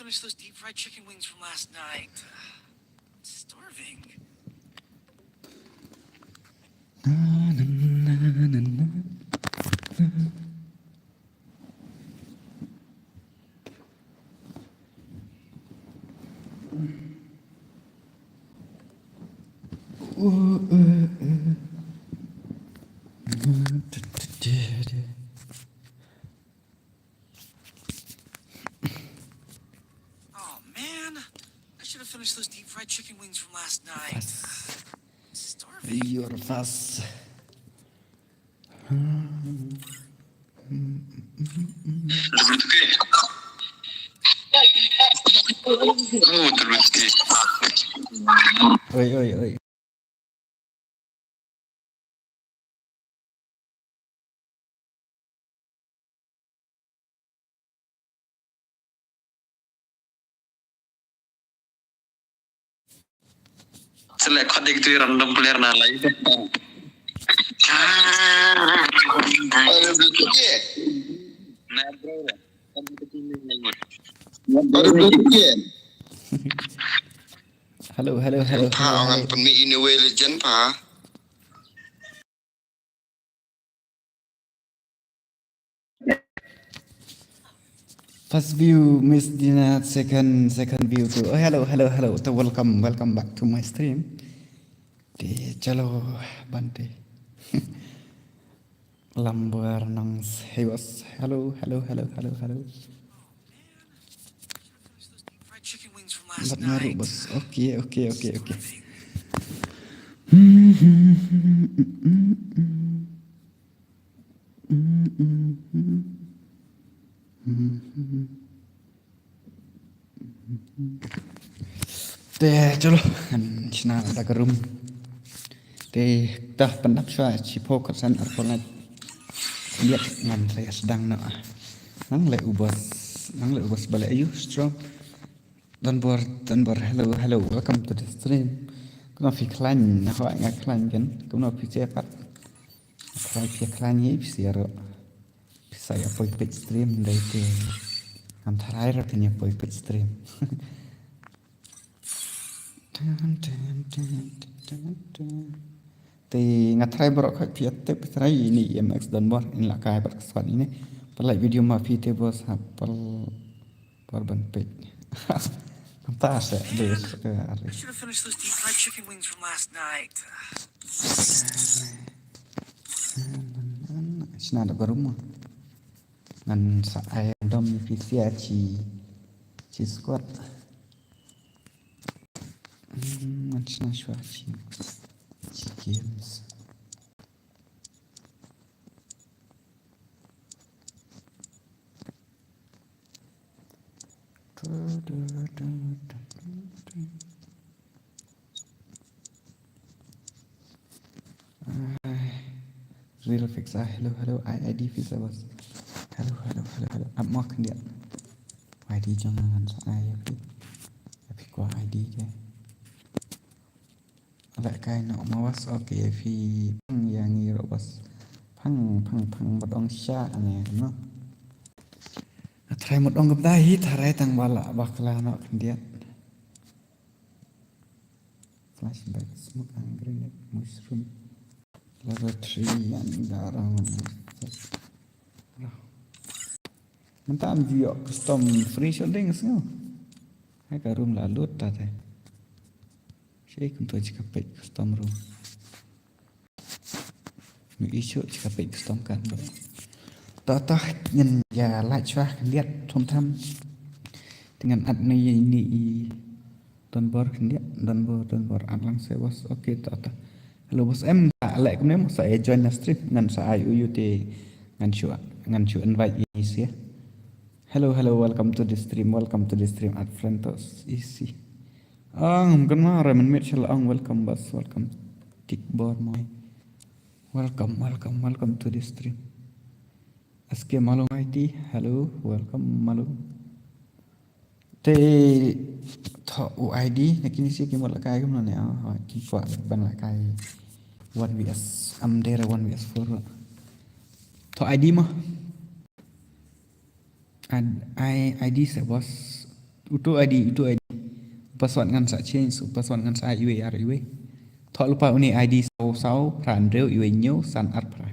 finish those deep fried chicken wings from last night. I'm starving. Oh man, I should have finished those deep fried chicken wings from last night. I'm starving. You're fast. Oi. Select kodik itu random player nala itu. Halo. Orang pemi ini legend pa. First view, Miss Dina. Second view too. Oh, hello. So welcome back to my stream. Chalo Bante. Lambar nang hewas. Hello. Fried chicken wings from last Bat naru night. bos. Okay. Chalo. China ada ke room. Dah pendap saya cipo kesan arkolat. Lihat ngan saya sedang nak. Nang le ubas balik ayu strong. Dan bor hello welcome to the stream. Kuna fi klan nak awak ngak klan kan. Kuna fi cepat. Klan fi klan ni fi siaro. Saya poi page stream dari te. Am tharai ra tanya poi page stream. Thì ngặt thay bro khai phía tiếp thay ini MX dan bor in la kai ber keswan ini pelai video ma fi te bos par ban page. Fantas des I should have finished those deep fried chicken wings from last night. Sina ada rumah. Ngan sa ai dom fi sia chi squad. Ngan sina shwa chi games. Real fix hello ID fix was hello up mark dia ID jangan saya tapi gua ID je ada kai nak mawas okay fi yang ni robas phang bodong sha ne no try một ông gặp đây hít thải tăng bala bakla nak dia flashback smoke and grenade mushroom level 3 yang darang mentam view custom free shooting semua hai ka room lalu tadi saya kuntu jika page custom room ni isu jika page custom kan tah nhân ya lại cho lihat thom tham dengan ad ini dan bor lihat dan bor ad lang saya was okay tah hello bos em lại cũng nếu saya join the stream ngan saya UUT ngan chu invite is ya hello welcome to the stream at Frentos easy kenal Raymond Mitchell welcome bos welcome tick board my welcome to the stream SK Malung IT hello welcome Malung te tho ID nakini si kimol kai kum ne ha ki kwa ban la kai 1vs amdera 1vs4 tho ID mah ID se bos Utu ID password ngan sa change password ngan sa iwe ar iwe thọ lupa uni ID 6 pran reu iwe nyu san ar pra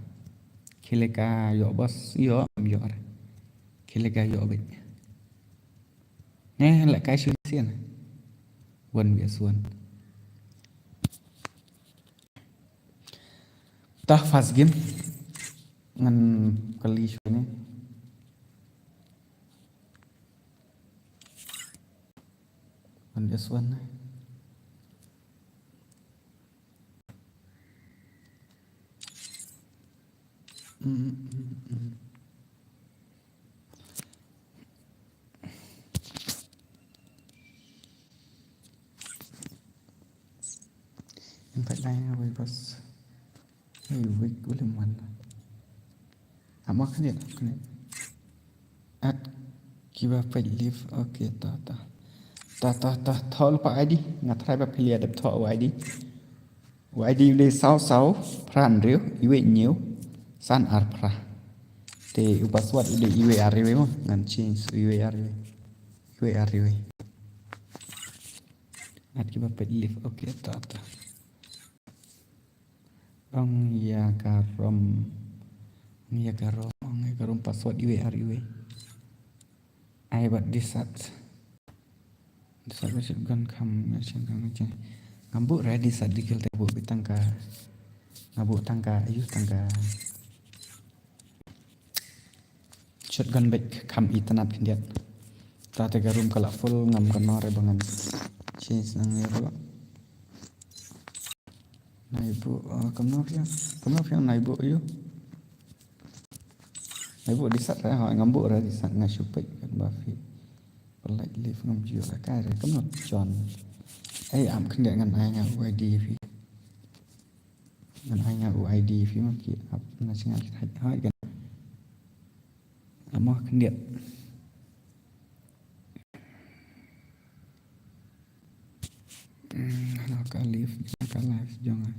kileka yo bos yo yo ar kileka yo bet nè lại cái suy xiên quần việt xuân ta fast game ngan kali ini on this one em phải đây với bus với William One mà cái này add give a page leave okay ta thọ lupa ID ngặt hai bắp pilih ada thọ ID đi 6 pran riu iwe nhiều san ar pra te password de iwe ar iwe mo ngan change iwe ar iwe add give a page leave okay ta ong ya karom password iwe ar iwe ai bat disat gan kam ngambuk ready saat dikil tebu bitangka ngabuk tangka ayu tangka shotgun back kam itanat kendiat ta te garum kala full ngam kanor bangan change nang yero naibu kamno fiang naibu ayu naibu disat ra hỏi ngambuk ra disat ngasupek kan bafi like live ngam jiu la kai rồi kamno chọn ai am kendiat ngan ai nga UID fi ngan ai nga UID fi ma ki ap na singa hai kan amo kendiat nó cả live cả live jangan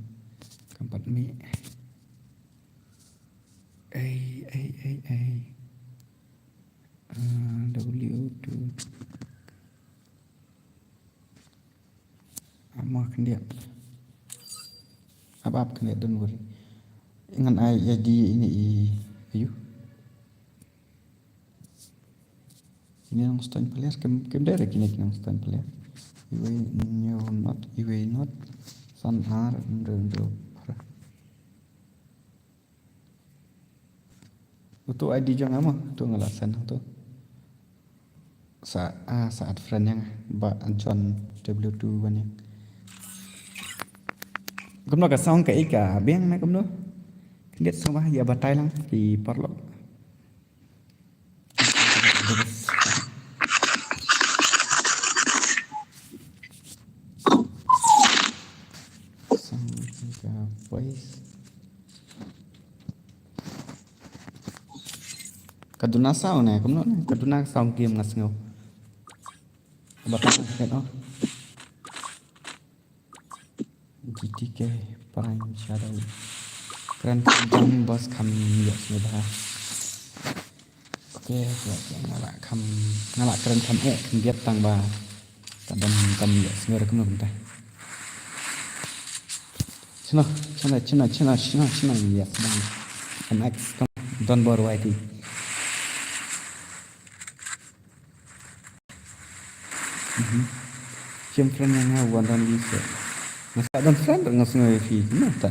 kampat mi W2 amo kendiat apa kendiat don't worry ngan ai ID ini ayu ini yang stand player kem dari kini yang stand player iwe not san ar ndo untuk ID jangan ama tu ngalasan tu saat friend yang John W2 banyak cũng nó cả xong cái cả biếng này cũng nữa biết xong ba giờ bật tay lắm thì bắt lộn xong cả voice kaduna sao này cũng nữa kaduna xong game ngas ngầu bật tay hết đó GTK Prime Shadow keren kencang bos kami ya sudah oke ngalak keren kam lihat tang ba tadam kami ya sudah kemana bentar cina ya sedang MX don baru IT Jam friend yang ngawan dan bisa masa dan friend ngasih fi mata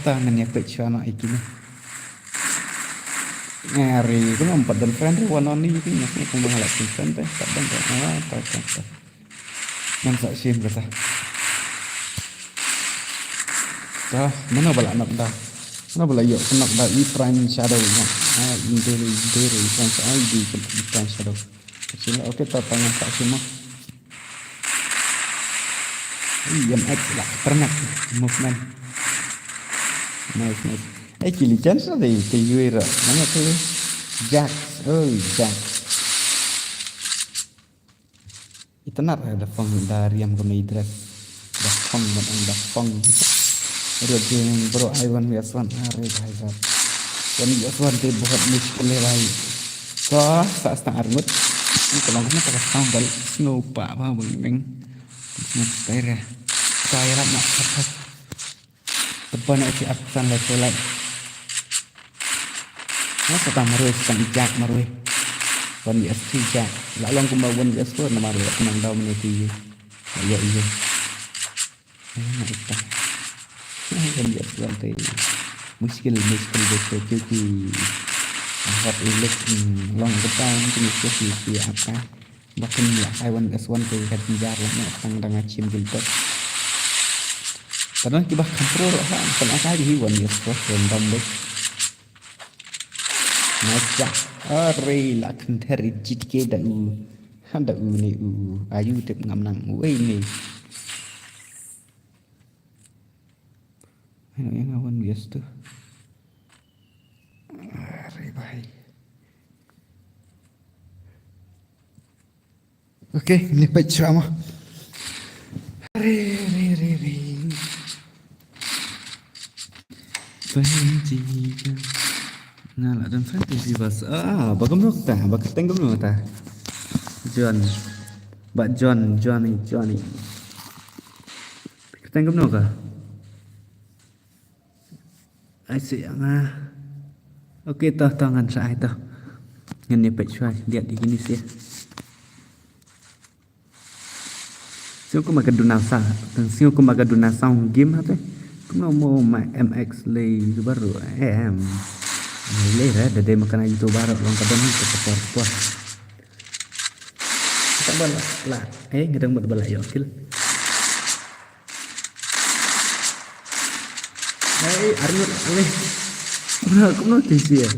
ta nanya pecah anak ini ngari itu empat dan friend one only itu ngasih aku mengalak friend teh kadang ta nampak sim kata mana bala anak dah mana bala yuk kenak dah prime shadow nya dari fans ID Prime Shadow kecil oke tanya tak semua MX lah pernah movement nice kili chance ada di Yuira mana tu Jack itu nak ada fong dari yang kami dress dah fong ada dia bro I want yes one hari Wan yaswan te बहुत मुश्किल है भाई तो सा arngut kalau mana tak tahu balik snow pak apa beng Mustahil saya lah nak cepat tepan nak si aksan lah solai apa tak marui sang jak marui wan bias jak lalang kumbawan bias pun nama marui kenang dah meniti ayo iyo nak kita wan bias wan te muskil betul cuci hot ilik long ketang jenis cuci apa bahkan lah Taiwan S1 ke kat penjar lah nak tang acim gilbert karena kita kontrol ha kan apa di wan ya terus random deh macam are la kenteri jitke da handa ni ayu tep ngam nang wei ni ano yang awan bias tu are bhai. Oke, ini baik ceramah. Re. Fantasy. Ngalah dan fantasy bahasa. Bagaimana ta? Bagaimana ta? John. Bak Johnny. Bagaimana ka? Asyik Oke, tangan saya tu. Ini baik cuai. Lihat di sini sih. Siapa makan dunasa, dan siapa makan dunasa game apa? Kau mau main MX lay baru, lay dah, dah makan itu baru, orang kadang ni terpaksa puas. Tak balak lah, kadang balak ya kill. Arnold, kau nak kisi ya?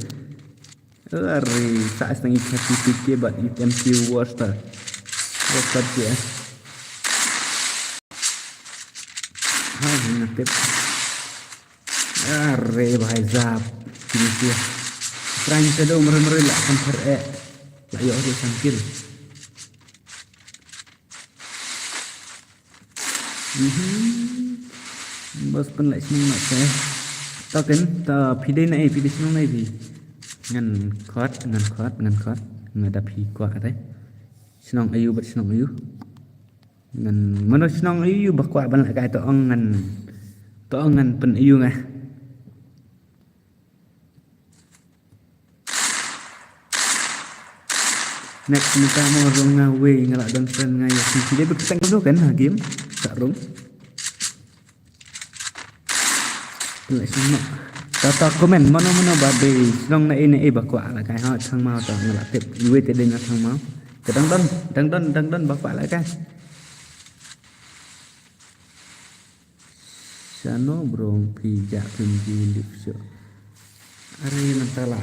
Arri, saat setengah certificate, but MQ Warstar dia. Nakip are bhai zap ini dia trying to do mer la kan la yo dia sankil bos pen lại sing nak saya tao tính tao phi đây này phi sing này thì ngăn khót người ta phi qua đấy sing ayu bật sing ayu ngân mana senang iu bakwa ban lại cái to ngan pen iu ngah next kita mau rong ngawe ngalak dan pen ngaya si dia berketang dulu kan game tak rong lại senang tata komen mana babe senang na ini bakwa lah cái họ thang mau tao ngalak tip iu te den thang mau kedang don bakwa lại cái Sano brong pijak pemji lipso. Hari nantala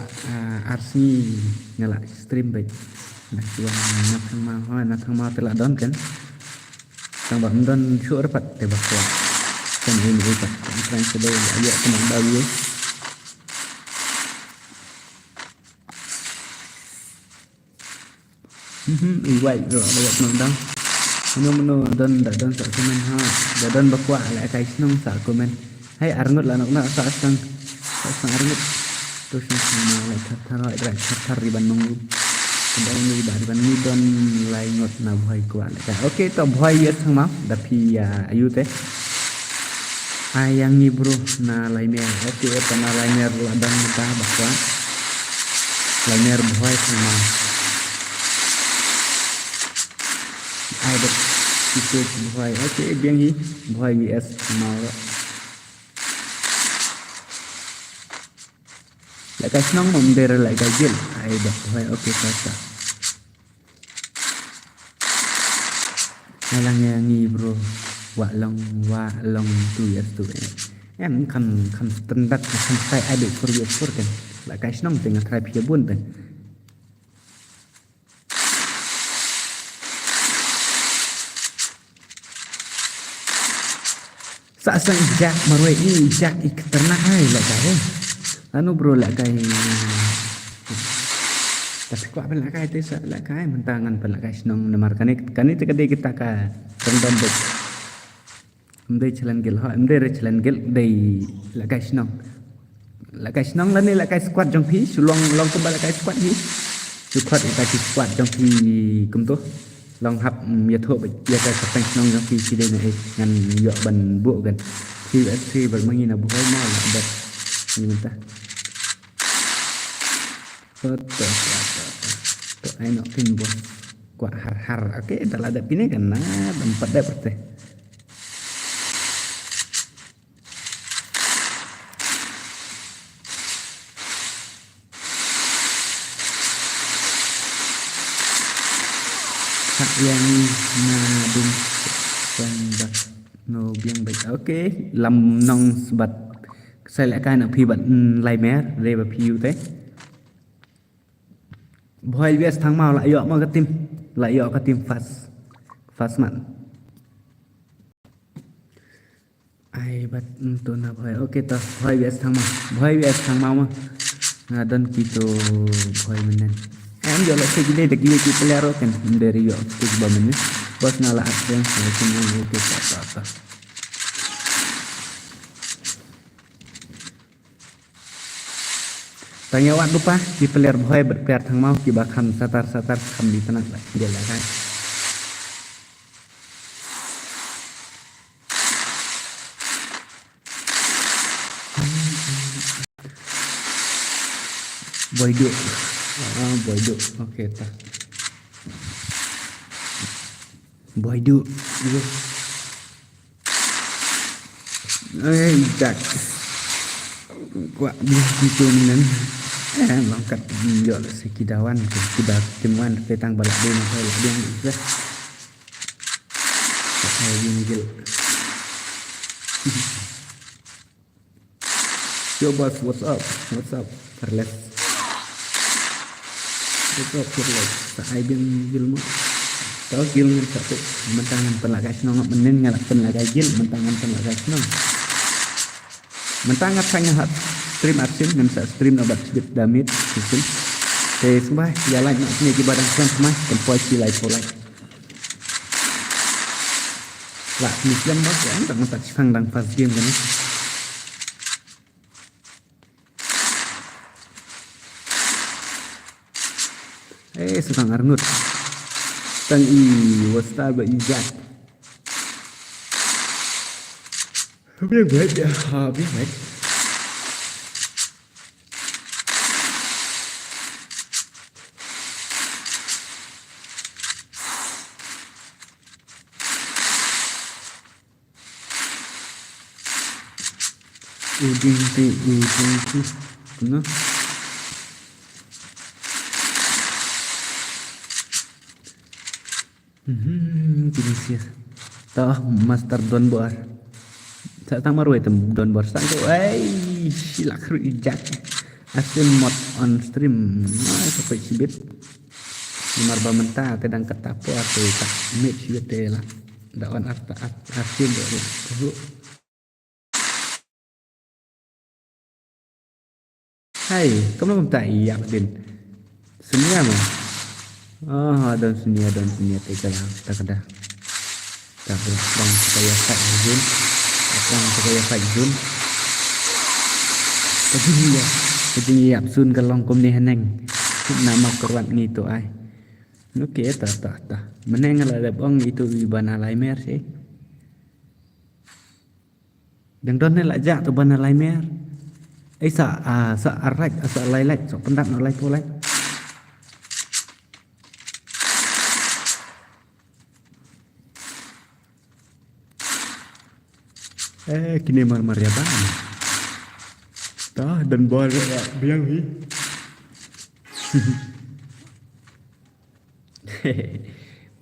arsni ngala stream baik. Nak jual nak mau telah don kan. Tang bam don syur pat te bakwa. Kan ini pat kan sedai ayat tenang bawi. Iwai rồi ayat nang Menu dan sak komen ha dan bakwa lại cái nong sak komen hay arngut là nó sak sang arngut terus lại thar riban nong kedai ni riban ni don lai ngot na bhai kwa lại okay to bhai yet thang mau tapi ayu teh ayang ni bro na lai mer okay ta na lai mer ladang ta bakwa lai mer bhai thang mau ai được itu buai oke biang hi buai vs mau lại cái nong mầm đề lại cái gil ai được buai oke sasa ai lang ngi bro wa long tu yes tu em kan standard kan sai ai được for kan lại cái nong dengan try pia bun kan Saat sang jak marwai ini jak ternak hai lah kai. Anu bro lah kai. Tapi kau apa lah kai tu lah kai mentangan apa lah kai senang nemar kan ini terkadang kita ka rendam bet. Amde jalan gel ha amde jalan gel day lah kai senang. lại cái nong lên đây lại cái squat trong phí sự long cũng lại cái squat đi squat cái squat trong phí cũng tốt long hấp nhiệt thổ bị nhiệt cái squat nong trong phí chỉ đây này ngăn dọ bần bộ gần khi vẫn mang là buổi mai là đẹp như người ta tuh enak tin bos quả har oke dah ada ini kan tempat dapat teh yang nadung sembat no biang baik oke làm nong sembat sai lại cái nào phi bận lai mé đây và phi thế boy bias thằng mau lại dọ cái tim lại dọ cái tim fast mặn ai bắt tôi nào boy oke toh boy bias thằng mau mà dan gitu boy menen em giờ lại xây cái đây kita pelero kan dari yo ke bamene bos ngala advance semua oke apa tanya wat lupa di pelir boy berpiar thang mau ki bakam satar kam di tanah lah dia lah kan boy do oke ta boy do jak gua gitu nih lengkap jual sekidawan kita kemuan petang balak dia nak balak dia juga saya gil coba what's up perlet saya gil mu tahu gil ni satu mentangan pelagai senang menen ngalak pelagai gil mentangan pelagai senang mentangan sangat stream action dengan stream obat sedikit damit gitu. Semua jalan nak sini di badan kan semua tempoi silai polai. Lah ni yang bos ya, tak mentak cipang dan pas game kan. Sedang Arnut. Tang i wastal ba ijat. Biar baik ya, biar baik. ujung tu kena Indonesia tah master don bor sa tang maru itu don bor sang tu silak ijak asin mod on stream sampai sibit nomor bamenta tedang ketapo atau tak match sibit lah dawan asin tu hai kamu belum tak iya din semuanya mah don sunia tegalang tak ada tak bang supaya Fajun bang supaya Fajun tapi iya sun kalong kum ni haneng nama korban ni tu ai oke tak meneng ala bang itu ibana laimer sih dan don ni lajak tu bana laimer sa araj sa lailaj so pendak no lai polai kini mar ya bang tah dan bol biang hi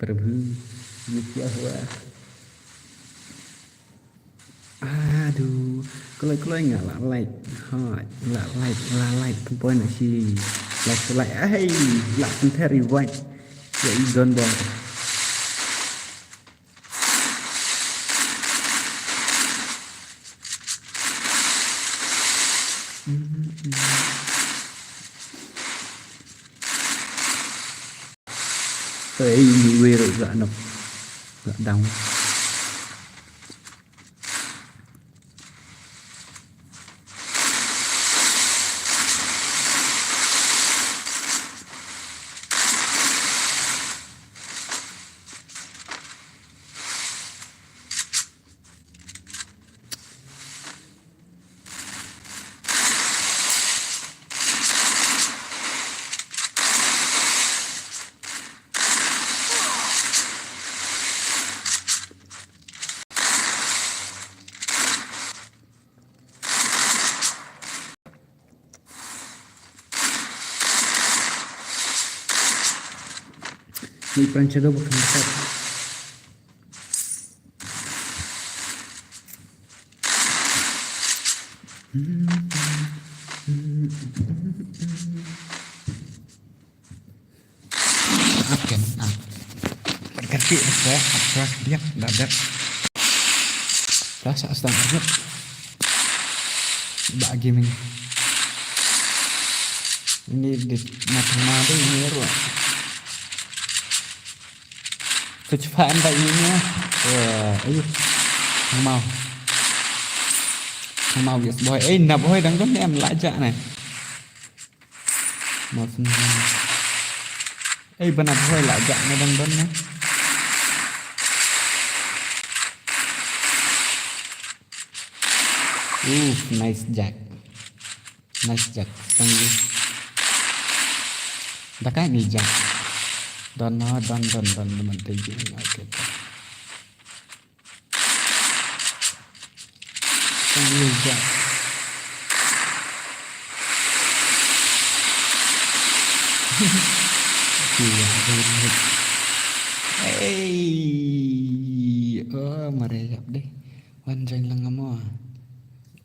Prabhu Yahwa aduh kalau nggak like perempuan si like lah penteri white ya idon bang ini rồi gak nọc gak đau Ni prancha do bukan besar. Up kan? Up. Berkati saya abstrak dia dadat. Rasa astang arep. Bak gaming. Ini di mata ini ruang. Kecepatan tak ini ayo không mau việc boy ấy nạp boy đang đón em lại chạ này một phần ấy bên nạp boy lại chạ nó đang đón này nice jack tăng đi đã cái gì jack don mình thấy gì ngay cái tăng jack mereka deh wanjang lang mo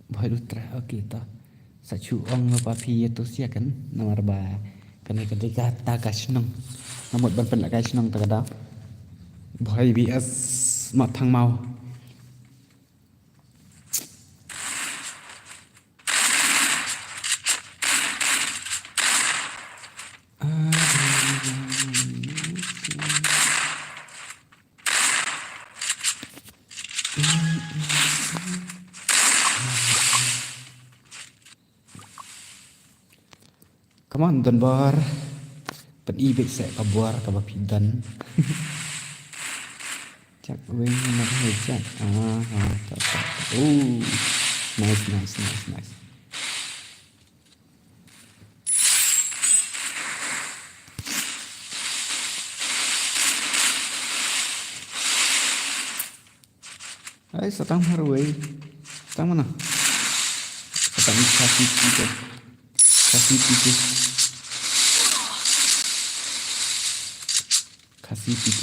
boy lutra oke to sa chuong no papi itu sia kan nomor ba kan ketika tagas nong nomor ban pen lagai nong ta da boy bs ma thang mau Come on, Don Bar. Pen ibig saya kabuar kabapidan. Cak wing nak hejak. Nice. Ay, satang harway. Satang mana? Satang kasih kita. Kasih pikir kasih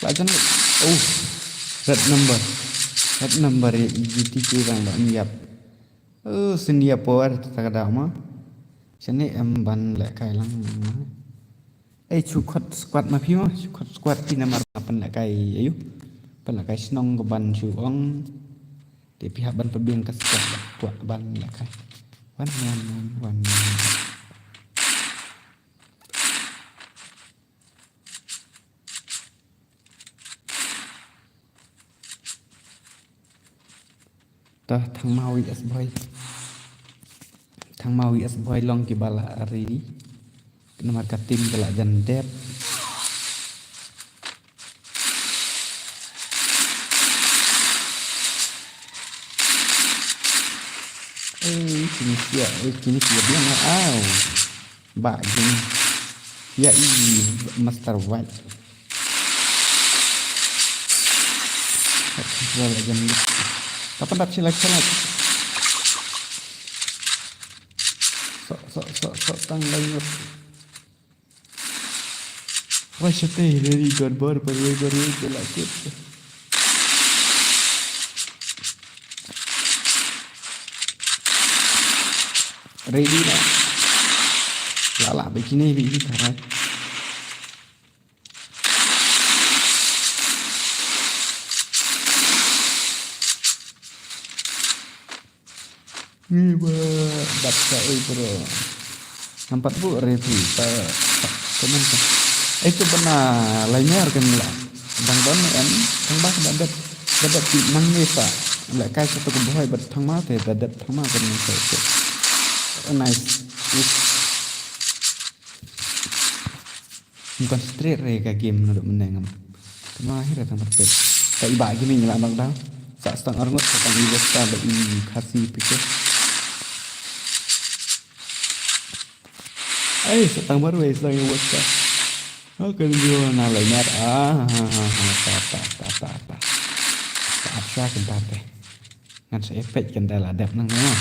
bacan red number GTK bang bang niap seniap power tak ada mah sini ban lek kai lang chukot squad ma phi mah chukot squad ti nomor 8 lek kai ayo pan lek kai snong ke ban chuong di pihak ban pebiang ke squad kuat ban lek kai wan tah thang mau is boy long ki bala hari ni nomor ka tim galak jan dep kini dia bilang bak gini ya master white galak jan kapan tak silap sok tang lain why should they really good bar perway like it ready lah lala begini tarai ni baca bro nampak bu review komen itu benar lainnya kan lah bang don em thang bác dadat ti nang ni pa lại kai satu ke boy bat thang ma te dadat thang ma kan se nice bukan straight re ka game na meneng kema akhir tang perfect ka iba game ni lah bang dah sak stang arngot tang iba sta ba i kasih pikir setang baru isang yung what's that? Okay, video na like that. Ta. Sa abstract and tate. ngan se efek kan dah ladap nang no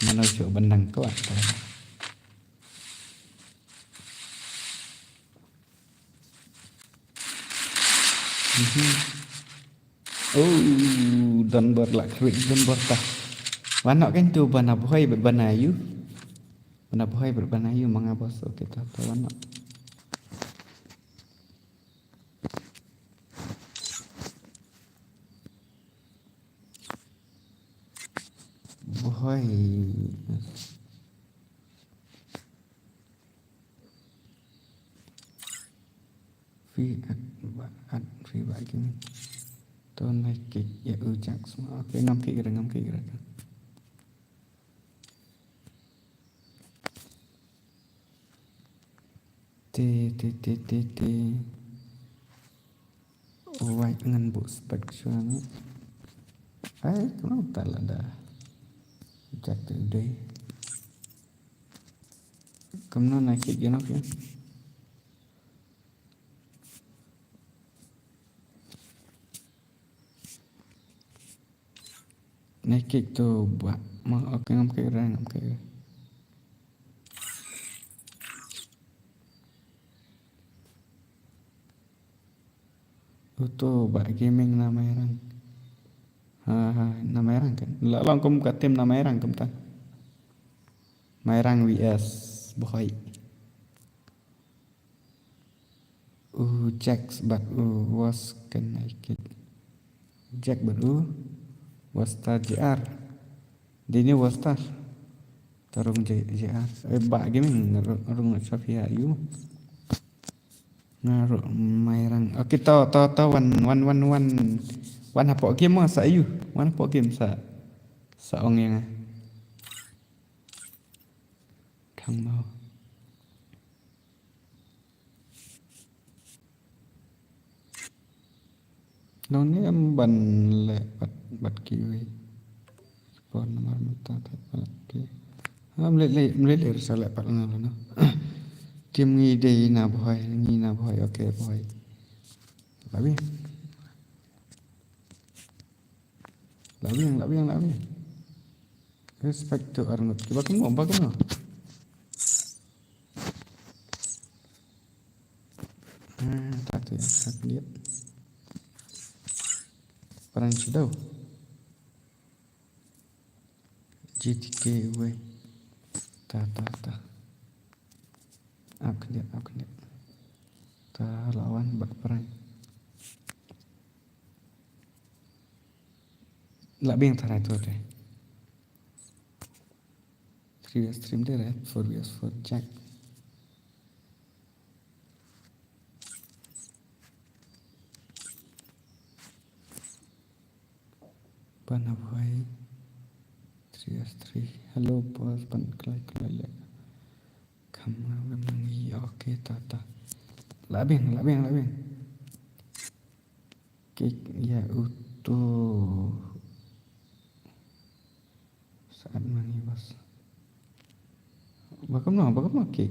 mana cuk benang tu atau oh don bor lak krik don bor ta wanok kan tu bana boy berbanayu bana boy berbanayu mangabos kita tu wanok boy fi bagi ni tu naik kek ya ujak semua oke ngam kek kira t white ngan bu spectrum kenapa tak ada ujak tu deh kamu naik kek gini kan naik kek tu buat mau oke ngam kek itu bak gaming nama erang nama erang kan long kum kat tim nama erang kum tan Mairang vs boy Jack but was can naik kek Jack baru was star JR dini was star tarung JR bak gaming rung Sofia you ngaruh mairang oke tahu wan apa game mah sa you wan apa game sa ong yang thang mau nó ni em ban le bat kiwi spon nomor mata tak ki le salah pat ngalo no tim ngi dei na boy oke boy labi respect to arngot kiba kamu tak tu ya lihat peran sudah GTK way ta aku lihat ta lawan berperang lebih yang terakhir tu deh 3vs stream deh 4vs4 Jack Pana boy 3vs3 hello boss pan klay kamu mengi oke tata lebih kek ya utuh saat mani bos bagaimana kek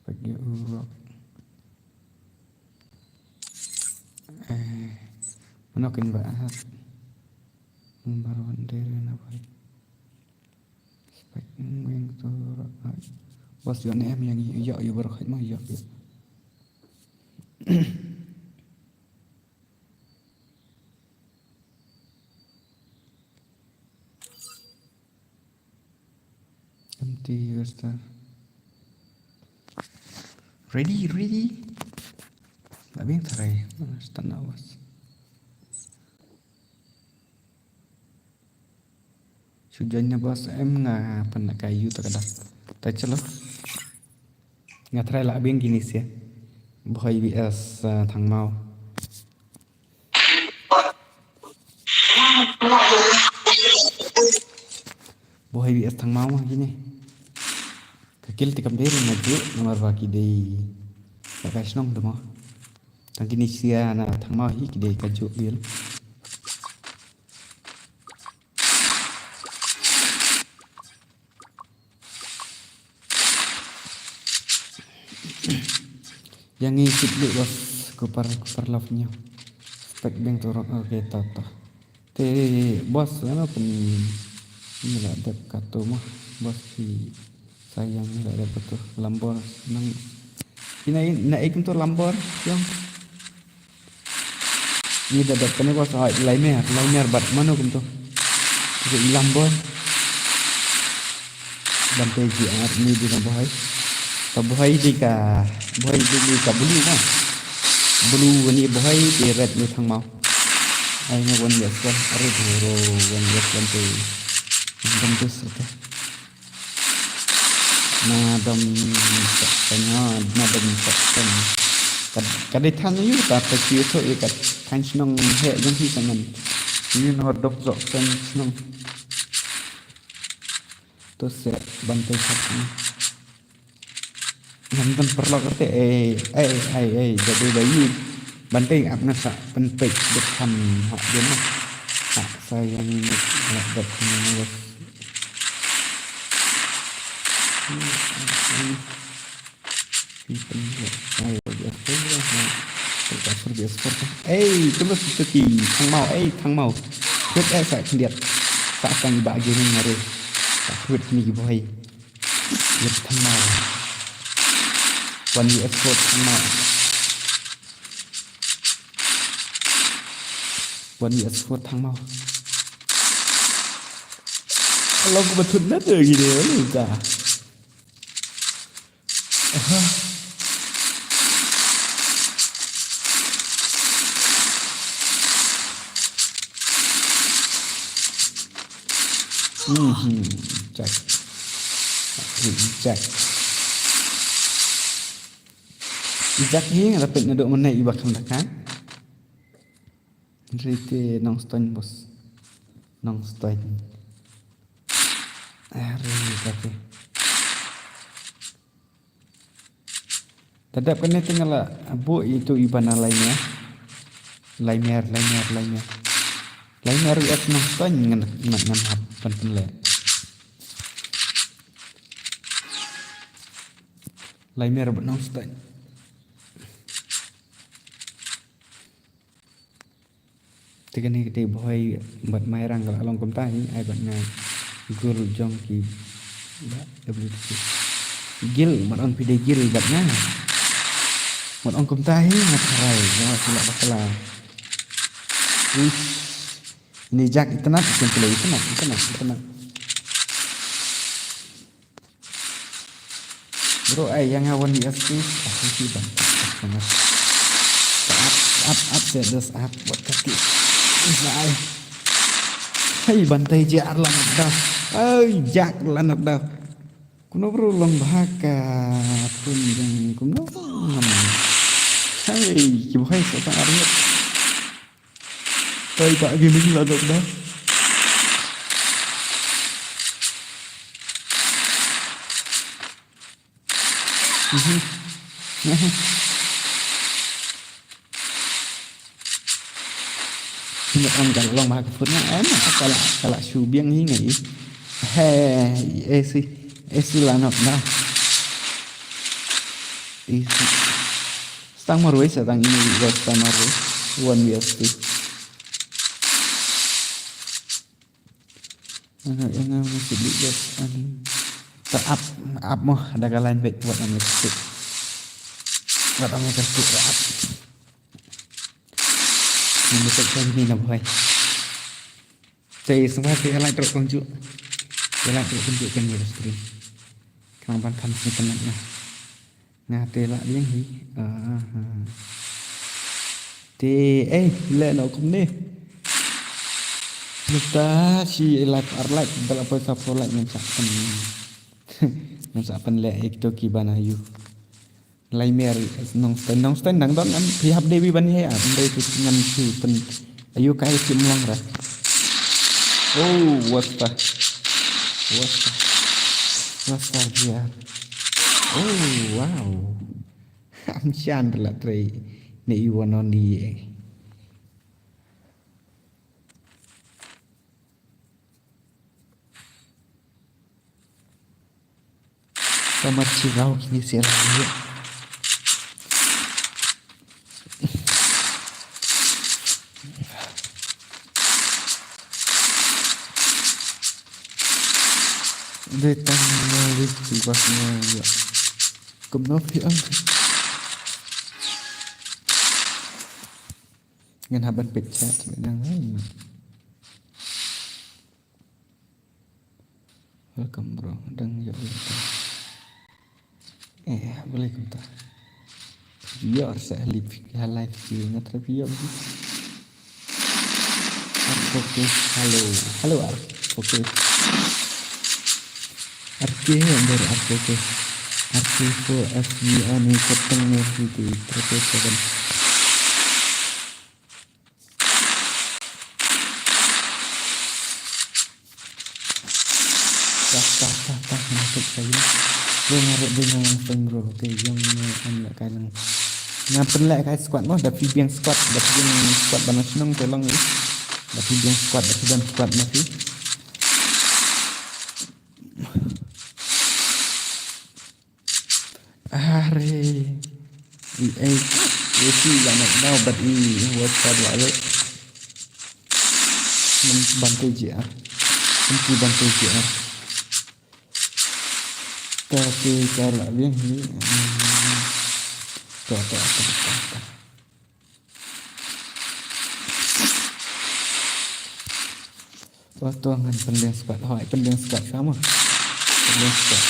sebagai urut menokin bahas membaruan diri apa spek yang tu bos jual em yang yok you berkhidmat mah yok empty star ready tapi try stand awas sujanya bos em nga pernah kayu tak ada tak celo nggak try lah abang gini sih boy vs thằng mau boy vs thằng mau mah gini kekil tikam diri maju nomor baki dei pakai senong tu mah thằng gini sia na thằng mau hi dei kaju bil yang ngikut bos kupar love-nya spek beng turun oke tata te bos ano pun ini lah dekat tu mah bos si sayang lah dapat tu lambor nang ini naik untuk lambor yang ini dapat kan bos liner bat mana kum tu jadi lambor dan peji ar ni di bohai bohai di ka bulu mah bulu ni bohai di red ni thang mau ai nya wan yes kan are boro wan yes kan tu bentus tu na dom tanya na dom kan kadai than yu ta ta chi so e kat than snong he jang hi sangan ni no dok zok kan snong to se bantai sat nonton perlu kata jadi bayi bantai apna sa penpek dekan hak dia mah hak saya ni dapat menurut terus seperti thang mau quyết phải liệt tak akan bagi ni ngare tak quyết ni boy liệt thang mau one export thang mau one export thang mau kalau aku betul nak gini ni kah Jack ni dapat naduk mana ibak hendakan rite nong stone bos nong stone kata tetap kena tinggal abu itu ibana lainnya liner at nong stone ngan hap pen le liner but nong stone tiga ni kita boy bat mairang kalau along kom tahi ai bat ngai guru jong ki ba WTC gil bat on pide gil bat ngai bat on kom tahi ngat harai jangan silap masalah ini jak itenat simpel itenat bro yang awan di atas aku sih bang up set up buat kaki Israel. Hai bantai jak lanap dah. Jak lanap dah. Kuno berulang bahaka pun yang kuno. Hai kibai sota arnet. Tay tak gini lanap dah. Ingat kan long bahasa Purna enak kalau subiang ini esi lanap dah isi stang marwai setang ini juga stang marwai one biasa yang masih digas terap mau ada kalian baik buat Amerika terap Mendekat ni nak buat. Saya sempat saya like terus tunjuk. Saya like terus tunjukkan di screen. Kenapa kan ni penatnya. Ngate lah dia ni. Le nak kum ni. Kita si like like dalam apa support like mencapai. Mencapai le itu kibana you. Laimer nong stand dang don an pihap dewi ban he andai tu ngan tu pen ayu kai simlang ra wasta dia wow am chan la tre ne iwanon di tamat cirau kini sirah Datang dari tugasnya ya. Kemudian ngân hàng bên Việt chat đang lain. Welcome bro, đang ya. Boleh kita. Biar saya live view terbiar. Oke, halo oke. Arke dari Arke. Arke for FBA nih ketemu di profesor. Tak masuk saya. Gue ngarep dengan langsung bro. Oke, yang nak kalang. Ngapain lah kayak squad mah, tapi yang squad banas seneng tolong ni. Tapi yang squad masih. Are. Isi banyak tahu but ini buat lalu. Bantu JR. Bantu JR. Tapi kalau yang ini tuh. Waktu angan pendeng squad sama. Pendeng squad.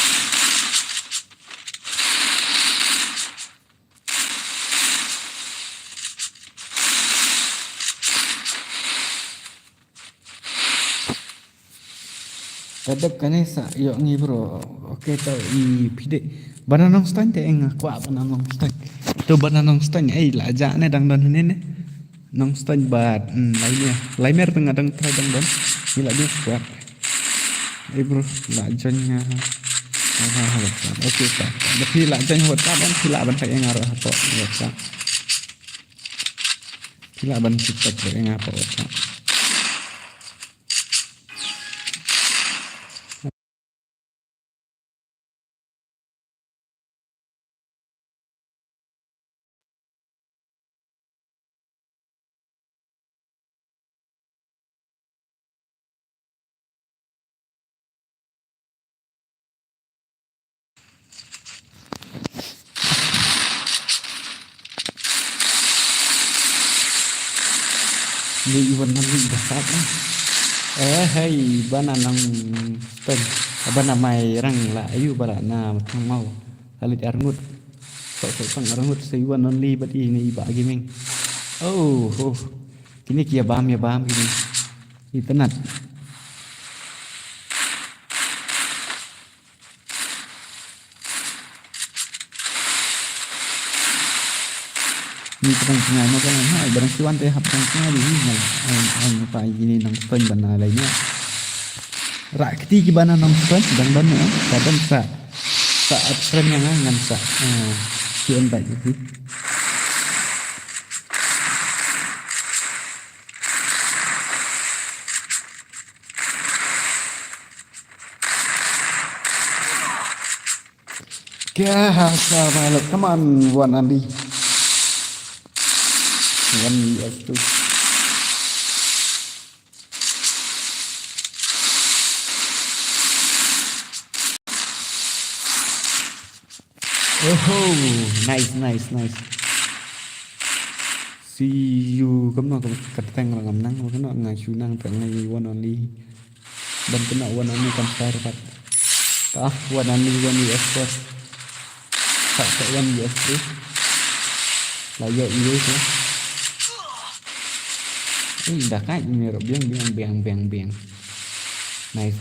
Kadap kanesa yo ngi bro. Oke tau I pide. Bananong stand te eng kwa bananong stand. To bananong stand la ja ne dang don ne. Nong stand bat lainnya. Laimer tengah dang dang don. Gila dia kuat. Bro, la janya. Oke tak. Tapi la janya buat kan sila ban kayak ngarah apa ya. Sila ban kita kayak ngapa apa. Ni iwan nanti dasar lah. Hey, bana nang pen. Bana mai rang la ayu bara na thang mau. Halit arngut. Sok pang arngut sa iwan only but ini iba gaming. Oh. Kini kia baham gini. Itenat. Ni tengah no kan hai barang siwan teh hap tengah di sini ang pa ini nang pen bana lainnya rak keti ki bana nang pen dan bana kadang sa trend yang ngan sa kian baik itu kya sabar come on Wan Andi One year too. Oh, nice. See you. Kamu nak keteng orang nang, kamu nak ngacu nang tengah one only. Dan kena one only kan sarpat. One only one year first. Tak one year first. Layak ini tu. Dah kan ini rob biang. Nice.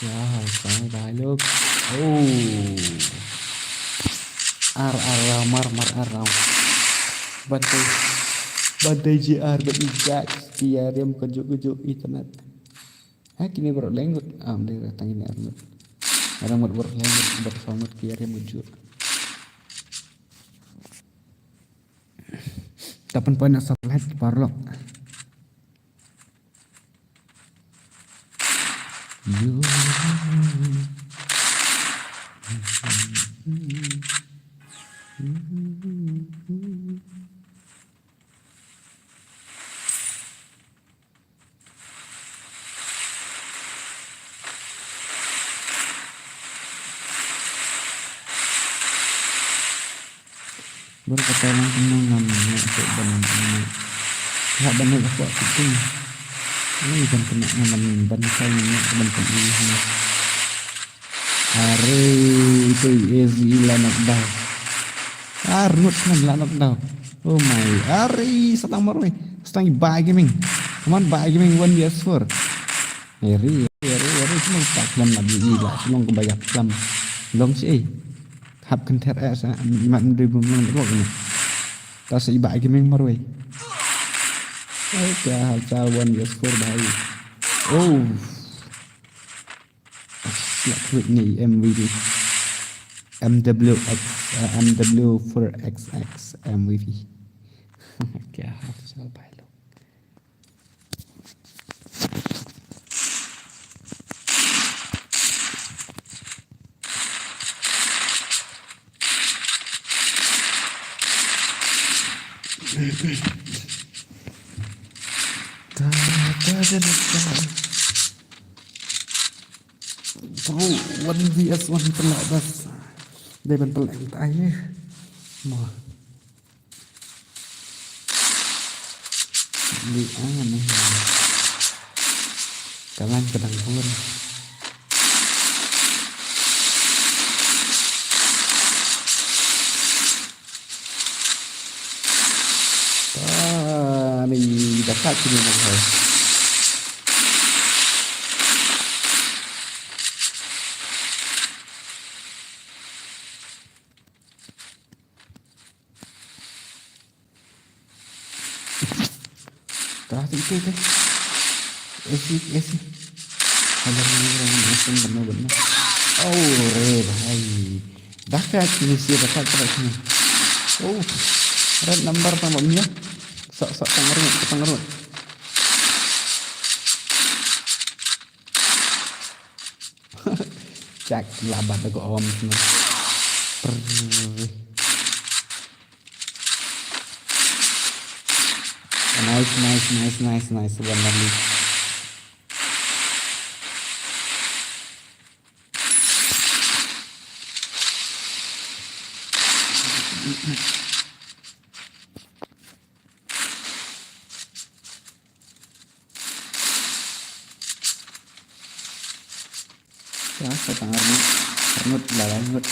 Ya, sampai dialog. Oh. Mar. Bantai JR berijak. Tiar yang kejuk internet. Kini baru lenggut. Dia datang ini arnut. Orang buat lenggut bersangut tiar yang mujur. Tapan poin asal lihat parlok. berkata lang ngam untuk ban hak ban aku itu ini ban kena ngaman ban saya ini ban kena hari itu easy lah nak dah arnut lah nak dah oh my hari setang marui setang buy gaming come on buy gaming 1 vs 4 hari semua tak lam lagi lah semua kebanyak lam long sih hab content as man đi bùm bùm bùm bùm ta sẽ bại cái mình rồi cái hal chal 1 vs 4 bài oh là quyết này MVP MWX MW4XX MVP cái hal chal bài luôn Bro, 1 vs 1 pelak bas. Dia ban pelak tanya. Mah. Di angan nih. Kalan pedang pun. Ni dekat sini nak. Dah itu ke? Esi. Ada orang benar. Oh, bahai. Dah kat sini dekat sini. Oh, red number tambahnya. Sok tangarut. Cak labat aku om semua. Nice. Wonderful. Ya, tangarut lalangut.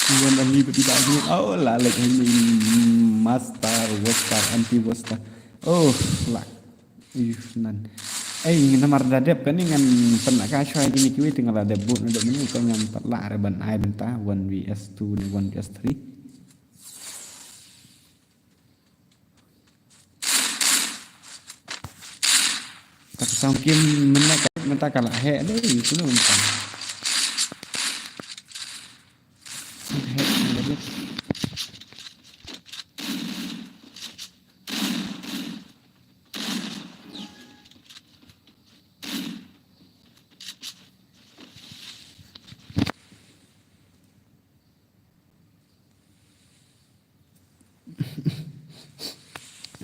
Bukan lagi bertiba-tiba. Oh, lalek ini master, wastar, anti wastar. Oh, lah. Nan. Namar dadep kan dengan penak kasih ini kiwi tinggal ada but untuk ini kan yang pelak reban air bentah 1 vs 2 dan 1 vs 3. Tapi sangkin minta kalah hek deh itu loh mentang.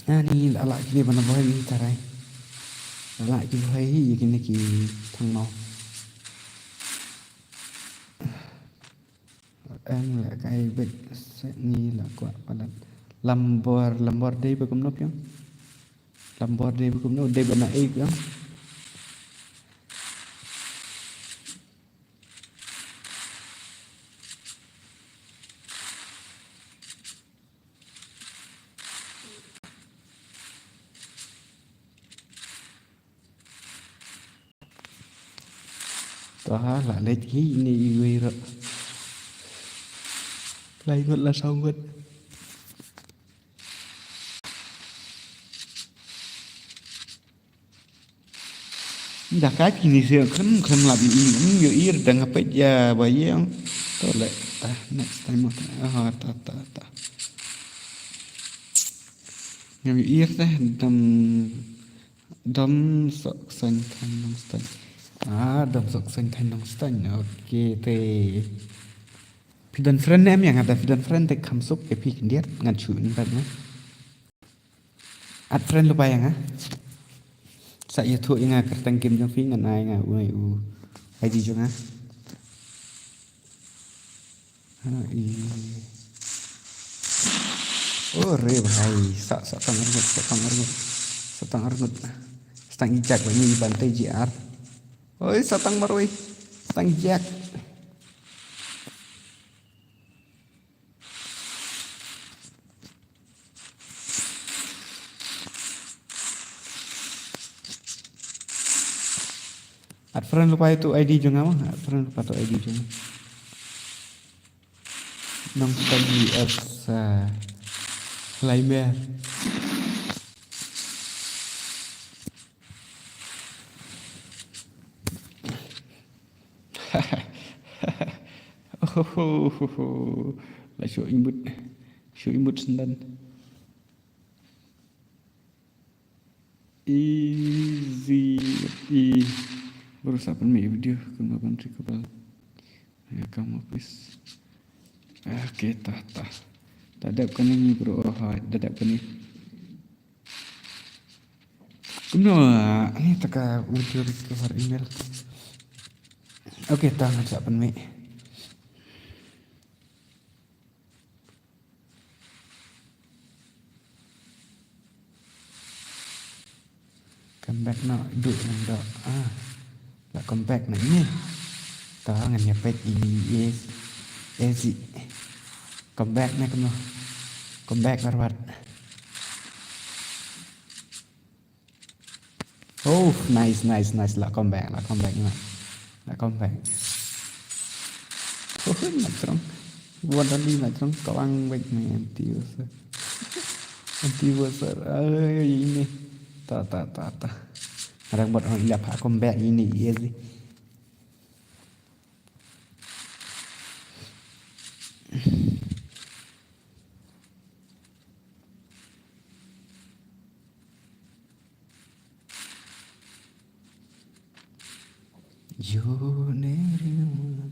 Nah ni alak kini mana boy ni tarai. Alak kini boy kini ki thang mau. Là cái bệnh sẽ nghi là quả là lambor đây với công nốt nhá. Lambor đây với công nốt đây bên này nhá. Đó là lấy cái này rồi. Lấy ngất là sao ngất. Dah kaki ni saya kan lebih ini ir dengan apa ya bayang. Tolak next time tak. Yang ir dah dam sok sang thành nong stan. Dam sok sang thành nong stan. Okay te. Pidan friend em yang ada pidan friend te kamsuk ke pi kendiat ngan chuin badnya. Ad friend lupa yang saya thua yang kertang kim trong phí ngan ai ui ai gì cho Oh re bhai, sak tang argut, stang ijak bani bantai JR. Oi satang maroi, stang ijak. At friend lupa itu ID juga mah, at friend lupa itu ID juga. Nong tadi asa Laimer. Oh, là show imut sendan. Easy, berusaha pen video kemakan rikabal. Ya kamu please. Oke, tah. Dadap kan ini bro, dadap kan ini. Kuno, ini taka video recover email. Oke, tah ngajak pen Come back na duduk nang dak. Lah come back na ini. Tah ngan nyepet ini easy. Come back na kuno. Come back warwat. Oh, nice. Lah come back na. Lah come back. Oh, nak terang. Buat tadi nak terang kawang baik ni anti user. Ini. Ta. Orang buat orang lihat aku comeback ini iya sih. You never know.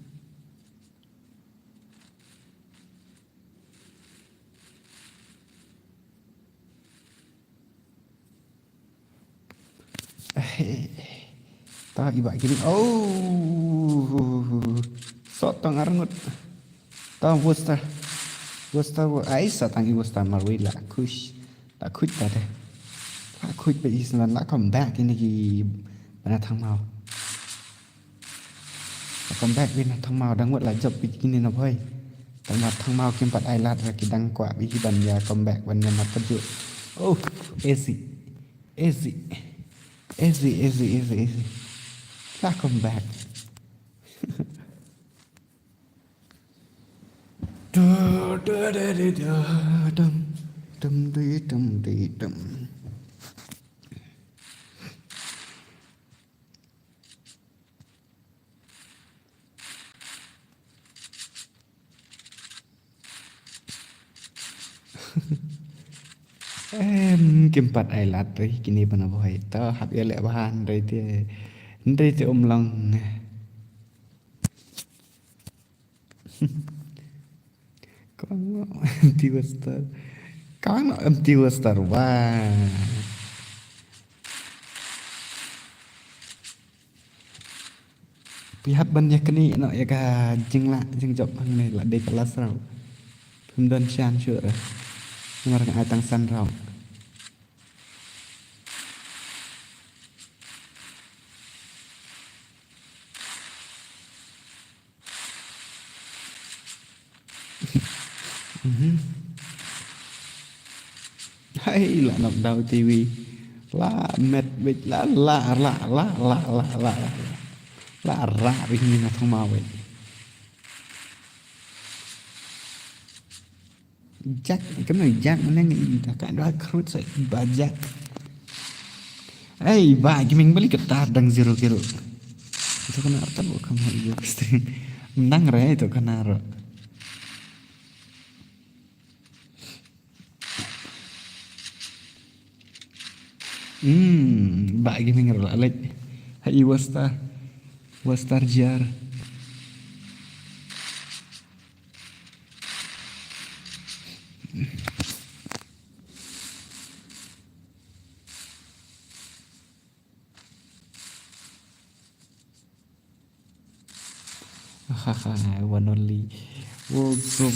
Ta iba gini. Oh. Sotong arngut. Ta Worcester ai satang i Worcester marwi la kush. La kuch ta de. La kuch be Island la come back ini ki bana thang mau. La come back bên thang mau đang ngột là jоб begini na boy. Tang mat thang mau kim pat ai lat ra ki dang kwa bi ki ban ya come back ban ya mat paju. Oh, easy. Lah come back. Dum. Kimpat ai lat ri kini bana boy ta hab ya le bahan ri te long con empty Worcester con nó empty Worcester wah pihak banyak kini no ya ka jeng job hang này là đây kelas rau phim đơn chan chưa ngar ai tăng san rau hay là nọc đầu tivi là mệt bịch là rạ vì nhìn là thông màu vậy Jack cái này Jack nó nghĩ là cái đó khruột sẽ bà Jack hey bà cái mình balik ketar dang 0 kilo itu kena apa bukan hal yang ekstrim menang raya itu kena ro bà cái mình rồi lại hay Worcester jar hahaha one only oh so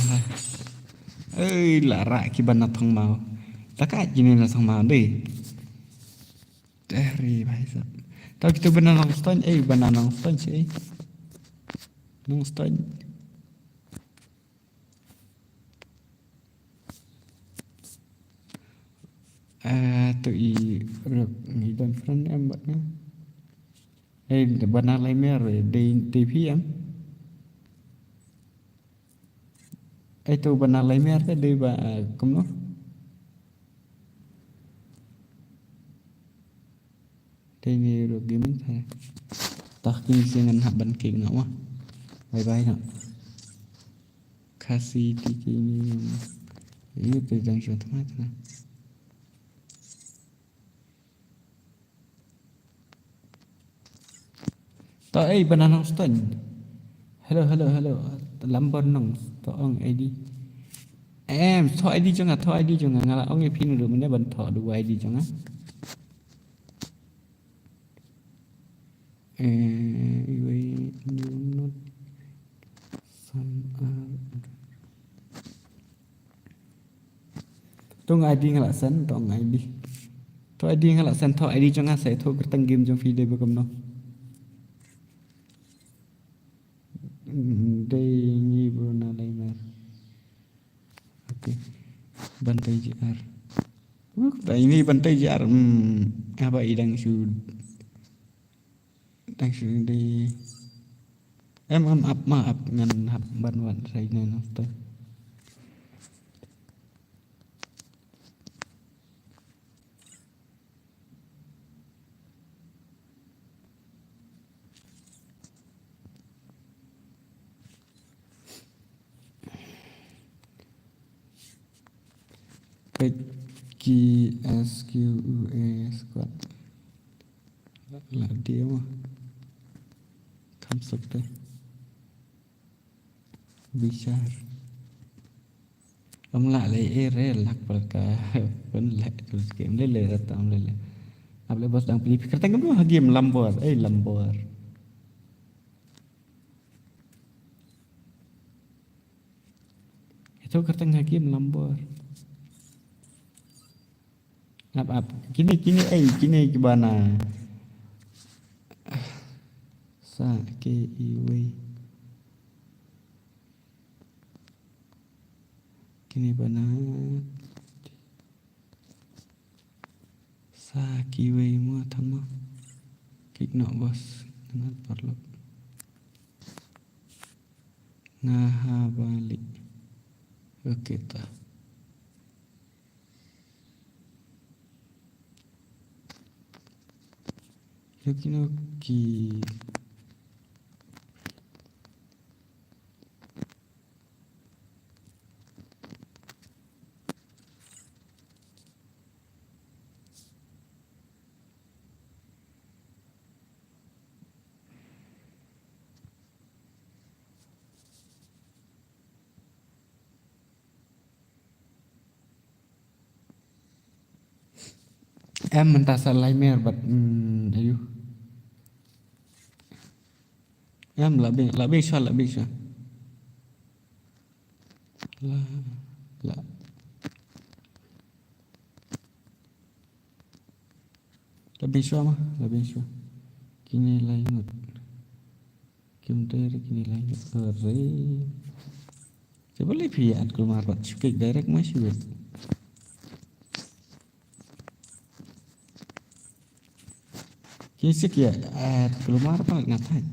ơi là rạ khi bạn thong màu ta cả chỉ nên là thong màu đi dari bahasa tao kita benar nong stone benar nong stone sih nong stone tụi được nghỉ đơn friend em bận nhá để benar lại mer rồi đi TV em tụi benar lại mer cái đi bà cũng nó đây ni rồi game thôi tak kini jangan haban king nak mah bye bye nak kasih tiki ni ini tu jangan contoh macam tak benar nong stone hello lambon nong to ong ID em thọ ID jangan thọ ID jangan ngalah ong pin được mình ban thọ được ID jangan we do not some tong ID ngalah sen tong ID thọ ID ngalah sen thọ ID jangan saya thọ bertang game jong video bekom no đây nghi Bruna Laimer oke bantai JR ini bantai JR apa idang su đang su đi em maaf ngan hap ban wan sai này nó tới PGSQUA squad là dia mah kamsuk teh bicar ông lại lấy re lạc vào cả vẫn lại terus game lele datang lele apa bos đang pilih kertas kamu game lambor lambor itu kertas game lambor kini gimana sa ke iwe kini bana sa kiwe mo thama kik no bos dengan perlu ngaha balik oke ta Yukinoki em mentasa laimer bat ayo em lebih soal la lebih soal kini lain kimter kini lain coba lihat keluar bat speak direct masih wet kisik ya keluar apa ngatain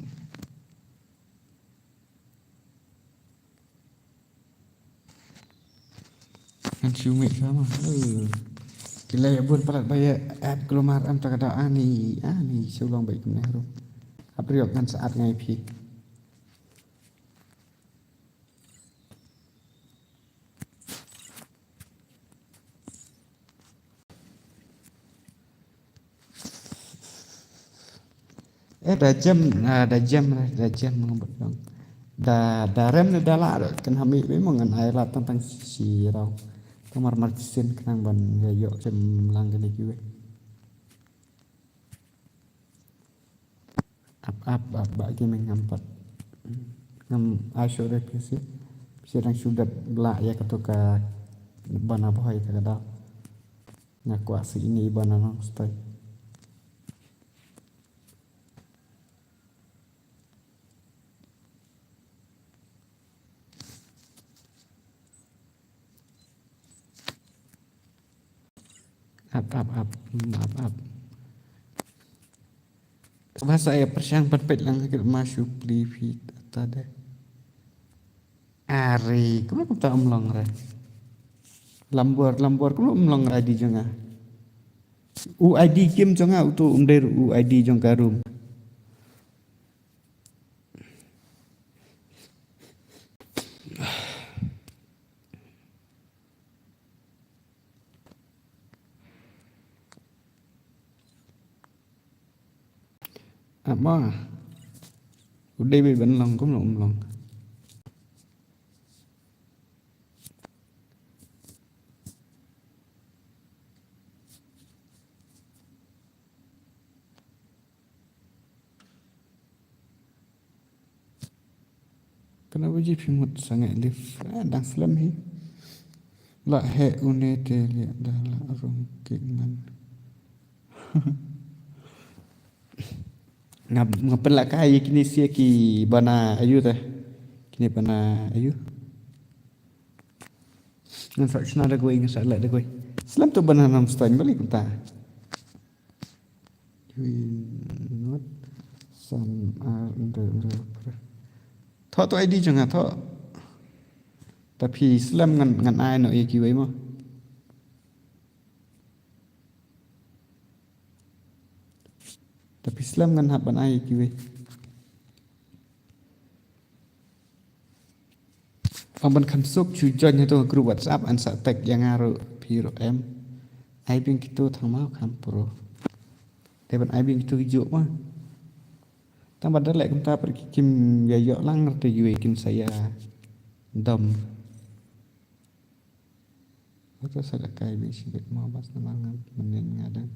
kan siumik sama kila ya bun palat baya keluar am takada ani sulang baik menehru apriok kan saat ngai pi dah jam mengembat dong dah rem dah lah kan kami memang air tentang si rau kamar marcisin kenang ban yo jam langgani kiwe ap bagi mengampat ngam asyore pesi Sedang sudah belak ya ketuka bana boy kada ngaku si ini bana nang stay. Up. Bahasa ya persiang perpet lang masuk plivit tada. Ari, kamu tak umlong re. Lambor kamu umlong ra di jonga. UID game jonga utu umder UID jong karum. Apa? Udah be ben long kamu umlong. Kenapa je pimut sangat lift? Dang selam hi. La he une te liat dah la arung kiman. Ngapen la kai kini sia ki bana ayu teh. Kini bana ayu. Ngan sak sna da goi ngan sak la da goi. Selam tu bana nam stain balik ta. Not some are under thọ tôi ID chẳng hạn thọ tapi Islam ngan ai nó ý vậy mà tapi Islam ngan haban ai vậy ông ban kham suk chu join itu grup WhatsApp an sa tag yang aru piro em ai bin kitu thang mau kham pro depan ai bin kitu hijau mah tambah dalek kita pergi kim gayok lang ngerti juga kim saya dom itu saya kai bisi bet mau pas namangan menin ngadang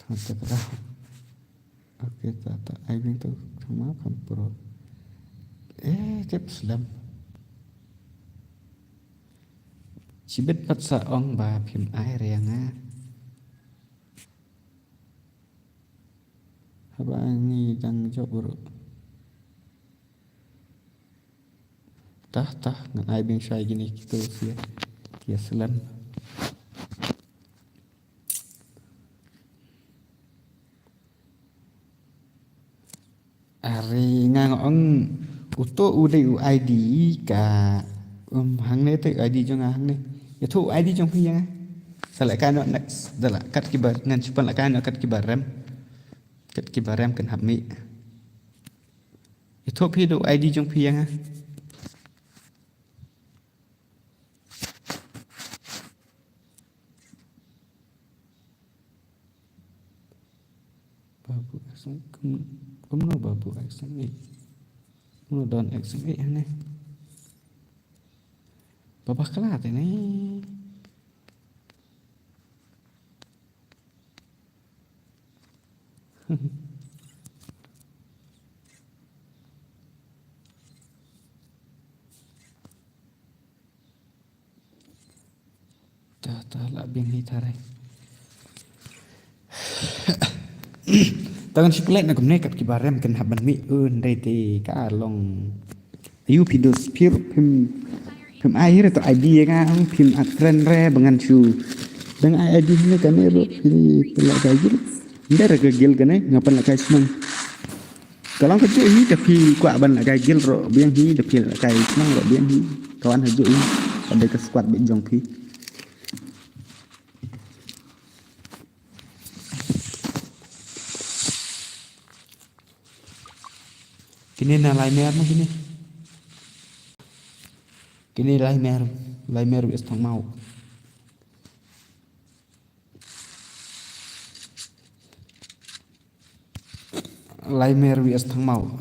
thang terah oke tata ai bin tu sama kampur cep Islam cibet pat sa ong ba phim air yang Abangi dang jobro. Tah ngan ai bing syai gini gitu sia. Kia selam. Ari ngangong uto ude UID ka hang ne te ID jong hang ne. Ya thu ID jong phi yang. Salak kan next dala kat kibar ngan chupan la kan kat kibar rem. Kat kibaram kan hami itu phi do ID jong phi yang babu action kamu no babu action ni no don action ni ane babak kelat ini Dah lah bing ni tarai. Tangan si pelet nak menekat kibarem kan haban mi dai te ka long. Ayu pidos pir pim air atau ID kan pim atren re dengan su. Dengan ID ni kan ero pilih pelak gajil. Ndar gajil kan ngapan la kai senang. Kalau kerja ini tapi kuat ban la gajil ro biang hi tapi la kai senang ro biang hi. Kawan haju ini ada ke squad bi jong pi. Kini na lai mer mah kini. Kini lai mer wis thang mau. Lai mer wis thang mau.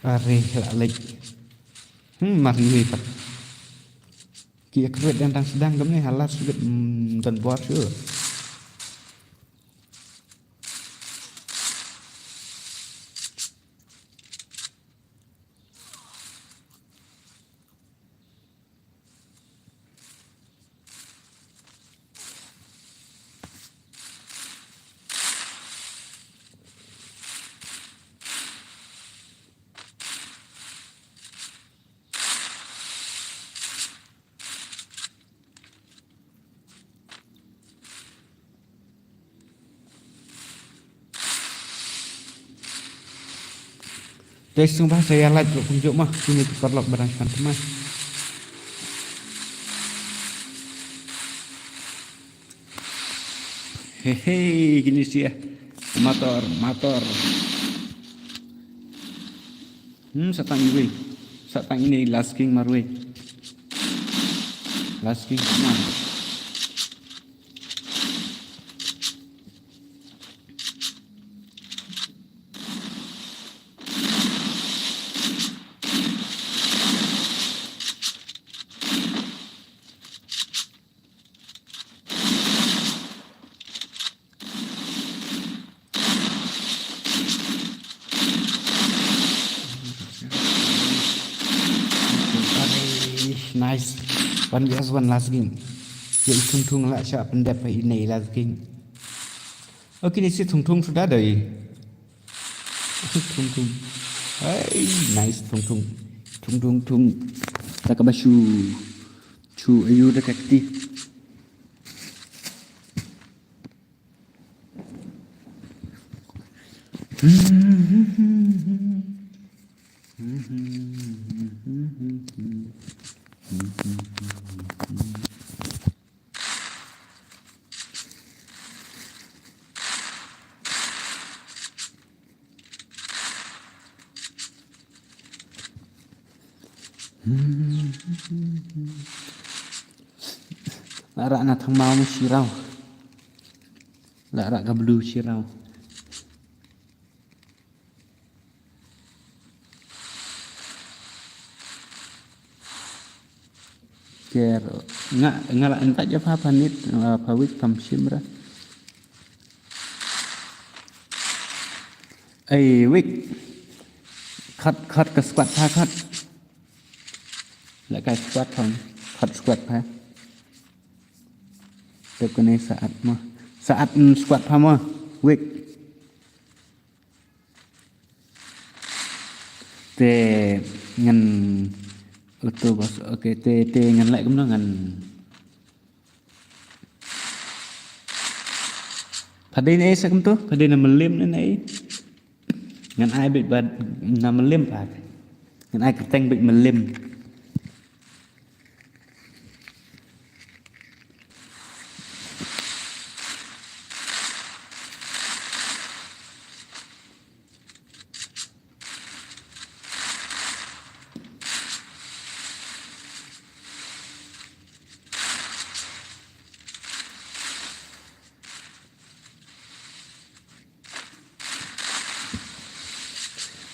Are lak lek. Mari pat. Kia kret yang tang sedang kami halas sudah dan buat sure. Jadi sumpah saya like lo kunjuk mah ini perlok barang teman. Hehe, gini sih ya. Motor. Satang ini. Satang ini last king marwe. Last king mana? Nice. One vs one last game. Jadi thung lah siapa pendap ini last game. Oke ini sih thung sudah ada. Thung. Hey, nice thung. Tak kebasu. Cu ayu dekat ti. Rak na thang mau sirau. Rak ka blue sirau. Ker ngala entak je apa nit pawik pam simra. Wik cut ke squat tha cut. Lại cái squat không thật squat ha được cái này saat squat ha mà week te ngân auto bos oke te ngân lại cũng nó ngân Padin ấy sẽ cũng tốt Padin là mình liêm này ngân ai bị bật là mình liêm phải ngân ai cái tay bị mình liêm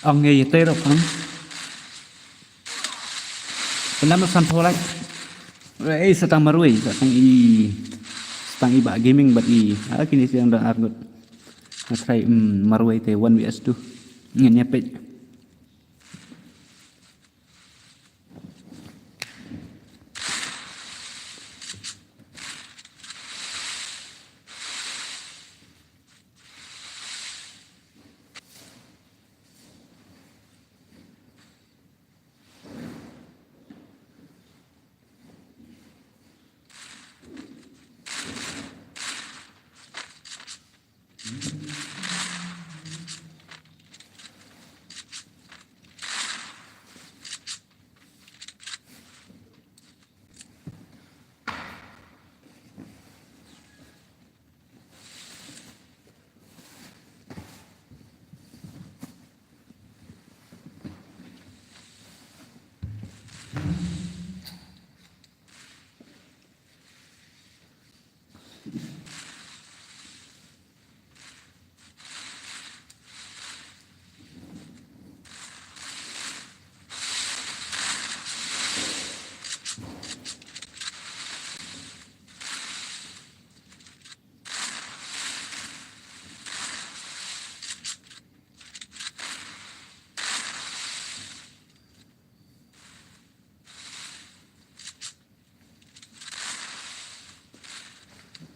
ông nghe gì tê đâu không kenapa sampai lagi setang marui setang iba gaming bat kini siang dah argut try marui te 1vs2 nyepet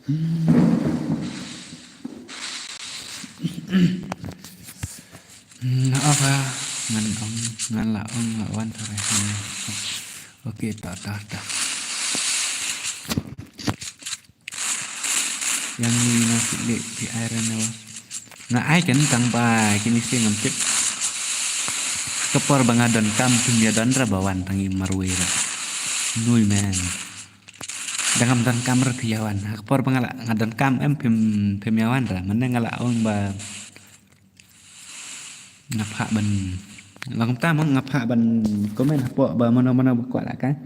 Apa ngan ong ngan la ong la wan tare. Oke, tak. Yang ni nasi di air na. Na ai kan tang ba kini sih ngempit. Kepor bangadon kam dunia dan rabawan tangi marwe ra. Nui man. Dangam dan kamar tiawan. Kepor bangala ngadon kam pim yawan ra. Mana ngala ong ba ngapa ban lang ta mang ngapa ban komen apa ba mana kuat lah kan.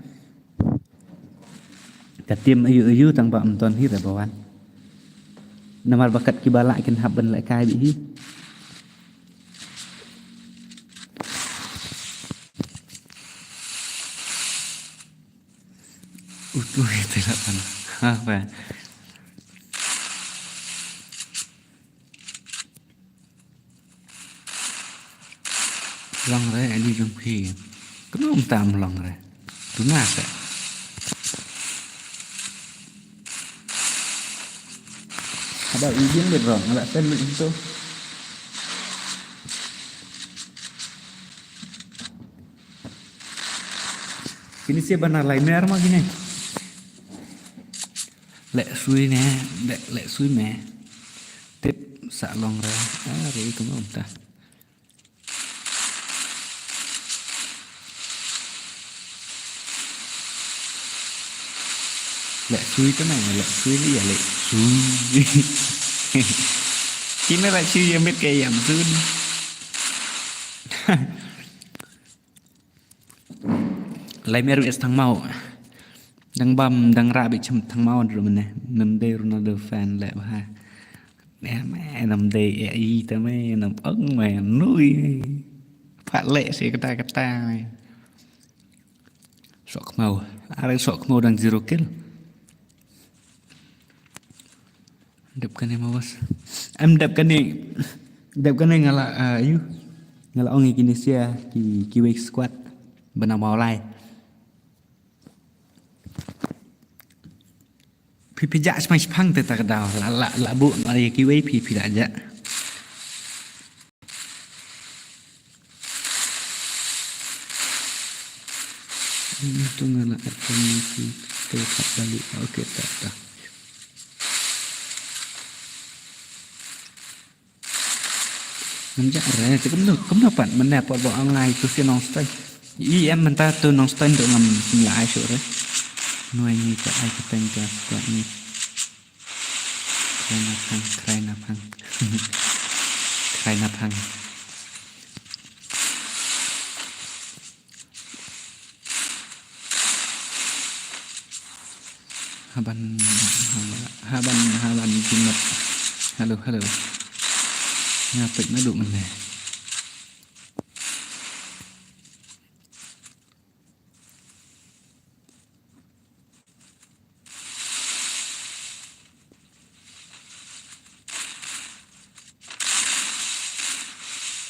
Katim ayu tang ba amton hi rabawan. Namar bakat kibala kin haban la kai bi. Utuh itu lah kan. Apa? Long re ali jong phi. Kenapa tam long re? Tu nak. Ada izin deh bro, nggak sen itu. Kini sih benar lain mer mah gini. Lek sui me. Tip sak long re. Re itu mah entah. Lek sui cái này là lek sui ni ya lek sui. Kini lek sui yang met kayak yang sun. Lai mer es thang mau. Dang bam dang ra bị châm thang mau rồi mình nè. Nằm đây Ronaldo fan lẹ ha. Nè mẹ nằm đây ai ta mẹ nằm ấn mẹ nuôi. Phát lệ sih kata mày. Sok mau. Ada sok mau dan 0 kill. Đập cái này mà bos. Em đập cái này ngala ayu. Ngala ông Indonesia ki wake squad bena mau lai. Pi jak semai pang te tak dau la bu mari ki wake pi dak jak. Itu ngala admisi tetap balik. Okey tak. Menjak re thì cũng đâu bạn mình nè bọn bọn online tôi sẽ non stay ý em mình ta tôi non stay được ngầm lại chỗ đấy nuôi như cái ai cái tên cái quạt như khai nạp hăng haban chính mật hello ngapit na do man eh.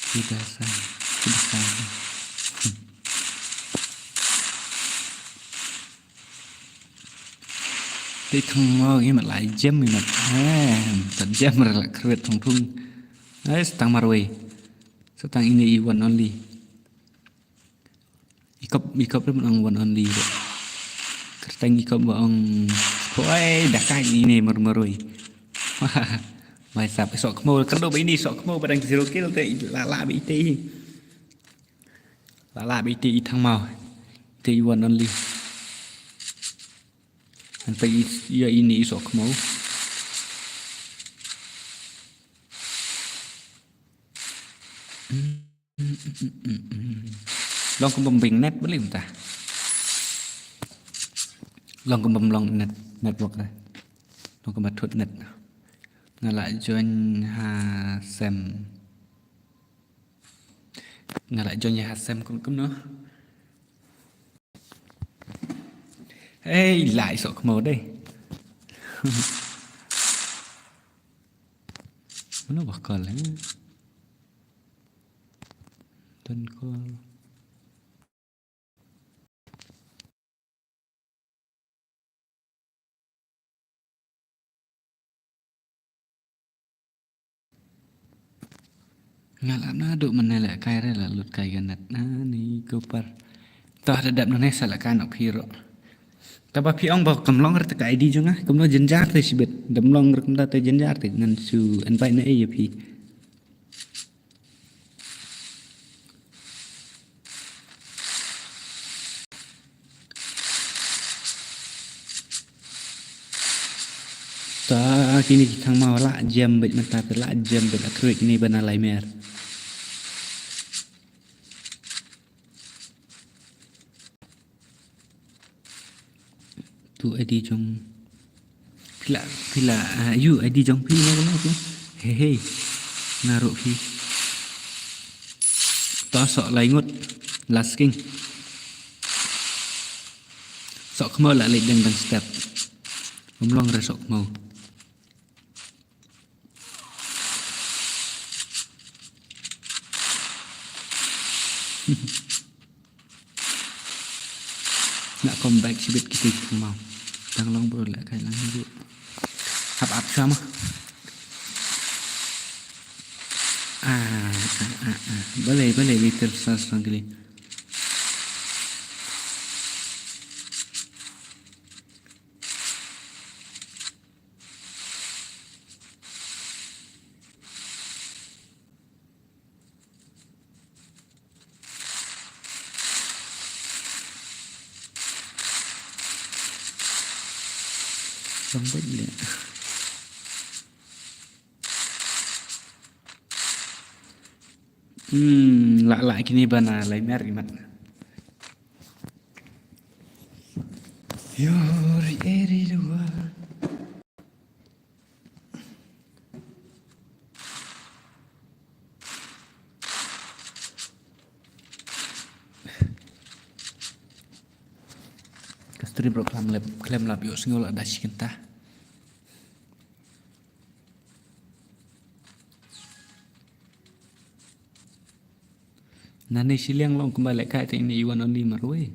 Sudah saya. Thì thằng mơ cái mặt lại gem mình mặt tận gem rồi lại khret thằng thung. Setang marway. Setang ini one only. Ikop dia menang one only. Kertang ikop baong. Poi dah kai ini marway. Mai sap sok mo kan do ini sok mo badang 0 kill te la bị ti. La bị ti thang mau. Ti one only. An pe ya ini sok mo. Long cũng bầm bình net bất ta. Long cũng bầm long net network này. Long cũng bật thuật net. Ngà lại join ha xem. Ngà lại join ha xem cũng nữa. Ê lại sợ màu đây. Nó bật cờ lắm. Tên con Ngalap na duk menelak kai re la lut kai ganat na ni gopar. Tah dadap na nesa la kan ok hiro. Taba pi ong ba kamlong ra ta ID jung ah kamlo jenjar te sibet damlong ra kamta te jenjar te ngan su invite na e pi. Ta kini thang mau la jam bet mata te la jam bet akrik ni bana lai mer. Tu ID jong pila you ID jong pi na kana tu. He naruh pi. Ta sok lai ngut last king. Sok mau la lek dang step. Umlong ra sok mau. Nak comeback sibit kita mau. Tang long bro la kai lang dulu. Hap sama. Boleh kita sasang kali. Sampai dia. Lak kini bana lai mer imat. Yori eri dua. Kastri bro klem lab yo singol ada sikenta. Nani siliang long kembali kai te ini iwan only marwe.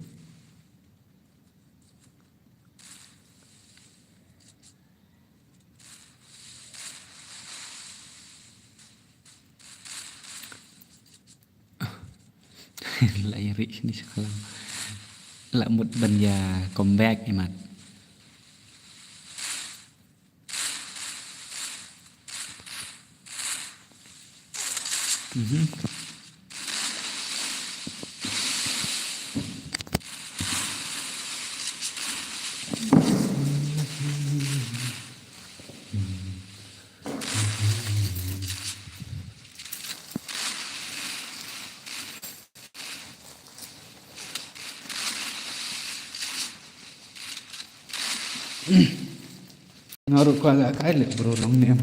Layari sini sekalang. Lamut banja comeback imat. Ngaruh ko agak kailit bro long niya.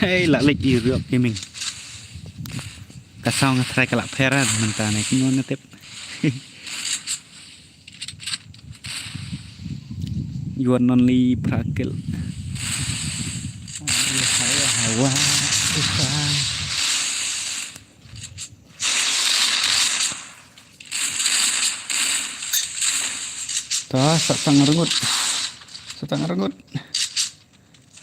Hey lak lek Europe gaming. Kasau ngatrai kalak peran mentah naik ngon tip. Yuan only prakil. Hawa usah. Tah satang rengut.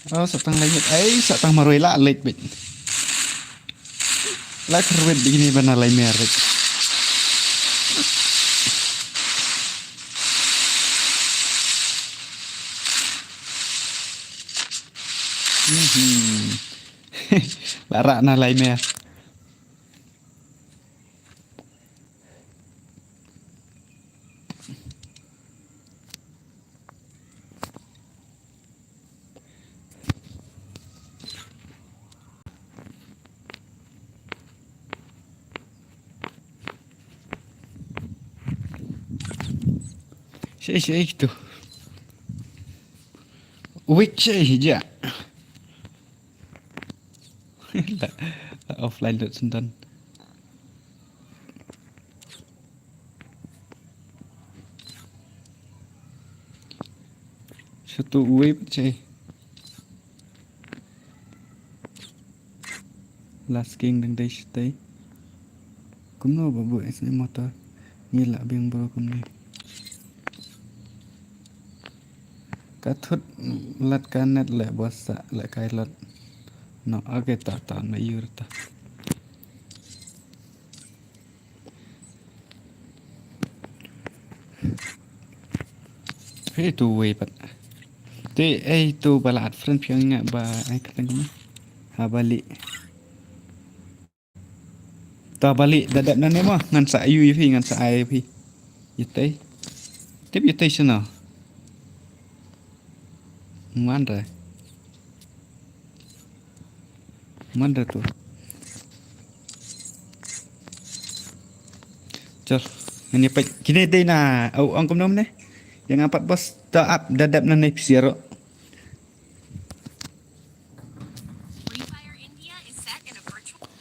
Oh, satang langit. Satang maroi la lek bit. La kerwet begini bana lai merik. Lara na lai mer. Saya itu. Which hija. Offline dot sentan. Satu wave ceh. Last king đang đây stay. Cũng nó bảo bụi sẽ motor. Như là biếng bro cũng đi. Cả thut lát cả net lại bớt sợ lại cái lát. Nó ở cái tạ tạ mấy yêu ta. Hey tu wave pat. Te tu balat friend piang ngak ba ai kata kamu. Ha balik. Ta balik dadak nane mah ngan sa ayu phi ngan sa ai phi. Yete. Tip yete sana. Mana? Mana tu? Chal. Ini pak kini deh na. Au ang kumnom ne. Yang apat bos ta up dadap nane pisiaro. Free Fire India is set in a virtual.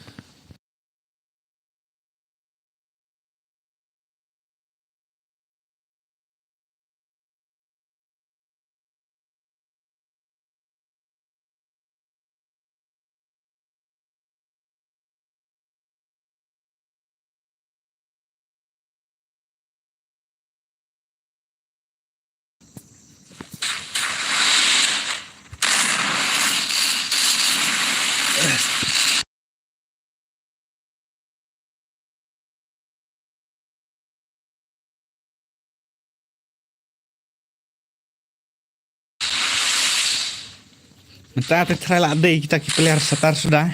Mentah try lah deh kita player start sudah.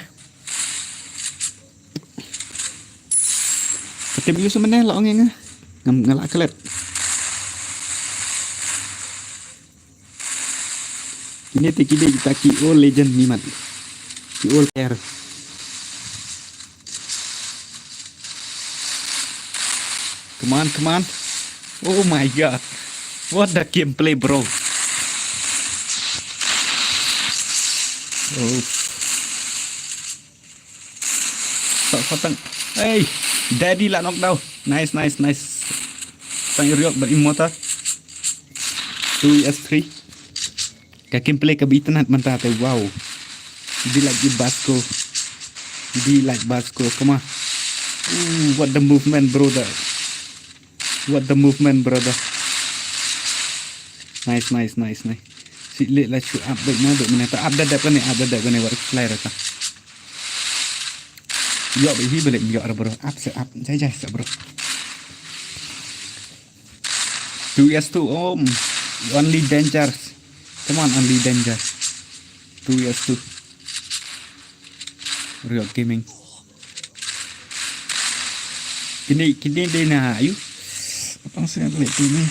Ketemu you sebenarnya lah orang ngelak kelet. Ini tikide kita ki legend ni mat. Ki player. Come on. Oh my god. What the gameplay, bro. Oh. Potong. Hey, daddy lah knockdown. Nice. Tang Ryok berimmortal. 2s3. Ka gameplay ka beaten hat mantap. Wow. Be like Basco. Come on. What the movement, brother. Nice. Si lệ là chủ áp bệnh nó được mình ta áp đẹp cái này gọi là rồi ta dọ bị hi bị lệnh dọ rồi bro áp chạy sợ bro 2s2 only danger come on only danger 2s2 Ryok gaming kini đây là ayo apa sih lệ ini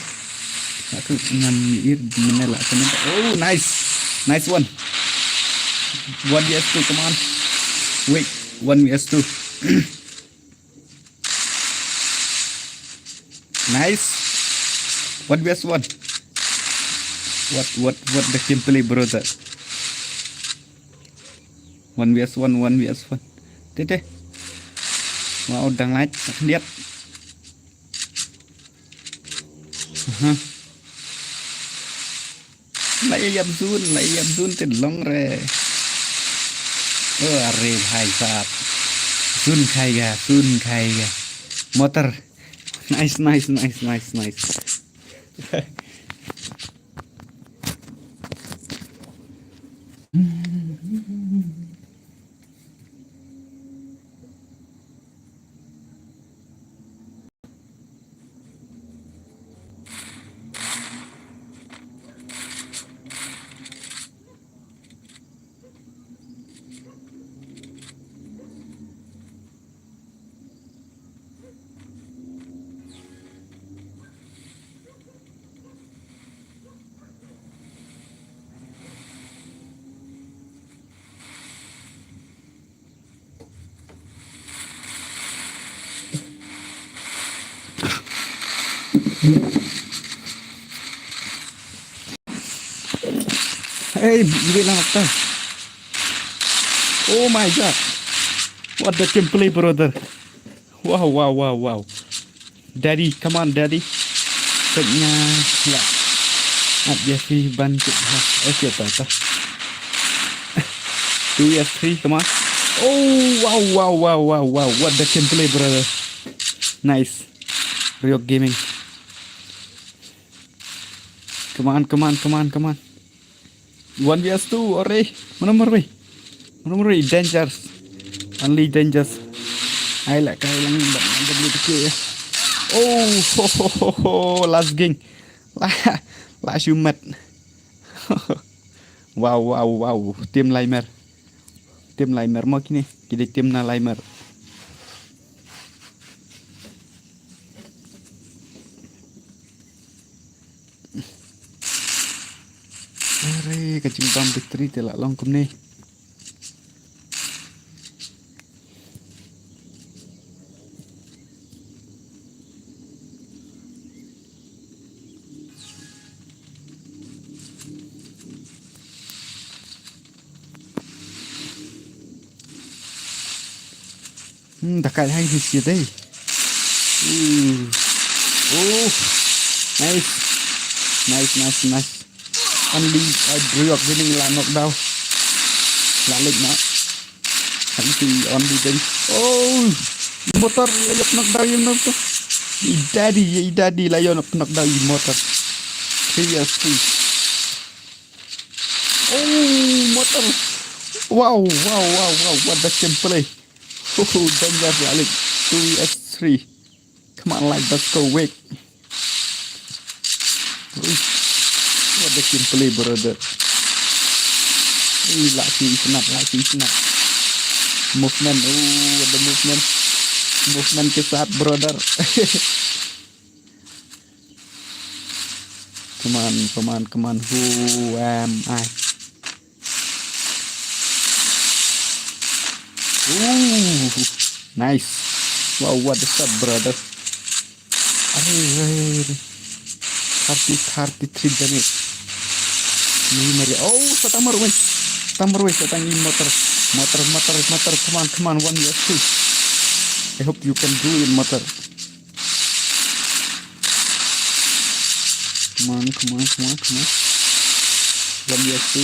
aku dengan mir menelak sana. Oh, nice one 1vs2 come on wait 1vs2 nice 1vs1 what the gameplay brother 1vs1 tete wow đang lái lihat Lại yam zun trên long re. Are hai saat. Zun khai ga. Motor. Nice. Hey, bigyan lang ako. Oh my god. What the gameplay, brother. Wow. Daddy, come on, daddy. Kanya, Jeffrey bantu. Okay, tata. 2v3, come on. Oh, wow. What the gameplay, brother. Nice. Ryok Gaming. Come on. 1vs2, alright. Mana dangers. Only dangers. I like lang WTK ya. Oh, last game. Last you met. Wow. Tim Limer mau kini. Jadi tim na Limer. Are kacing bam victory telak longkum nih. Dekat hai di situ deh. Nice. Only Ryok Gaming là knockdown. Là lịch nó. Thằng thì only đấy. Motor Ryok knockdown yung nó to. Daddy là yung knockdown yung motor. 3vs3. Motor. Wow. What the gameplay. Dangerous balik 2vs3. Come on, like, let's go, wait. What the gameplay, brother. Lightning snap. Movement, what the movement. Movement ke saat, brother. Come on, who am I? Nice. Wow, what the shot, brother. Arre. 33 damage. Satang marway. Satang in motor. Come on, 1vs2. I hope you can do it, motor. Come on. 1vs2.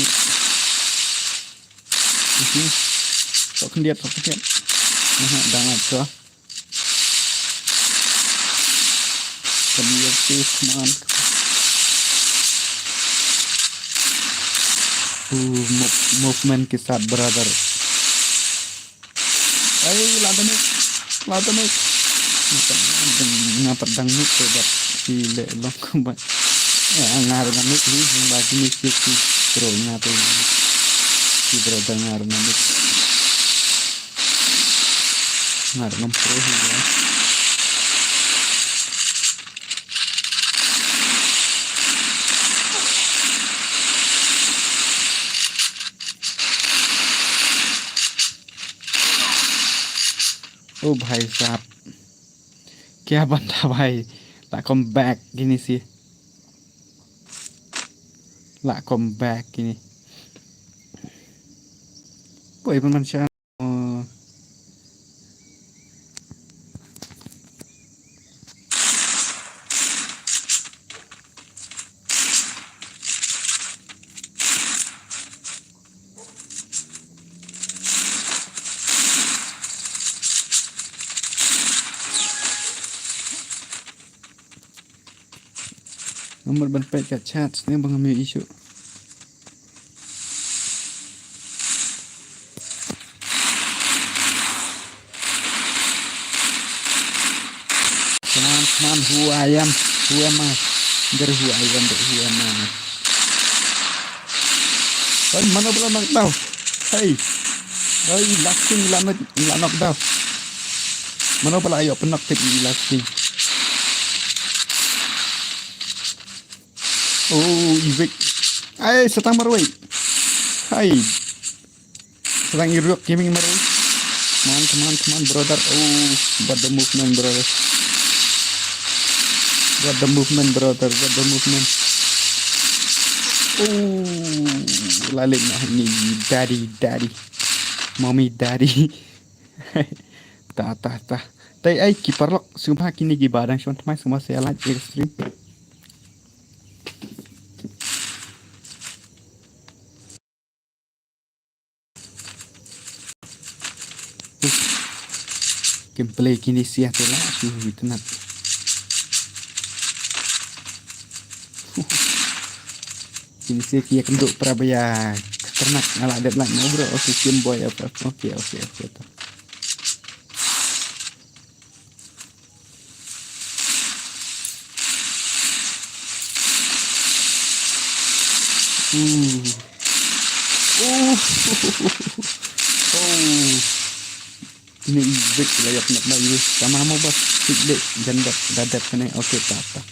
Sok kendiat. Dangat ke. 1vs2, come on. Movement ke saat, brother. Ayo, lada nih. Ngapa dangdut coba sile long kembali. Ngaruh ngamuk nih, bagi mistik sih. Bro, ngapa ini? Si brother ngaruh ngamuk. Ngaruh ngampro ya. Oh भाई साहब, क्या बंदा भाई, ला comeback gini sih, La comeback gini. Boy pemain nomor ban pet kat chat ni bang ambil isu. Come on, who am I? Dari who am I? Mana pula knockdown? Hey, lasting lah knockdown. Mana pula ayo penak tip lasting. Evict. Setang marway. Setang Ryok Gaming marway. Come on, brother. What the movement, brother. What the movement. Lalik nah ini daddy. Mommy daddy. Tah. Tay ai kiper lock sumpah kini gibadang cuman semua saya like stream. gameplay kini sia tu lah itu nak. Kini sia kia kenduk Prabaya ternak ala deadline mau bro. Oke game boy apa. Oke tu. Ini big layak nak you. Sama mau bos sikit jandat dadat kena. Okey tak.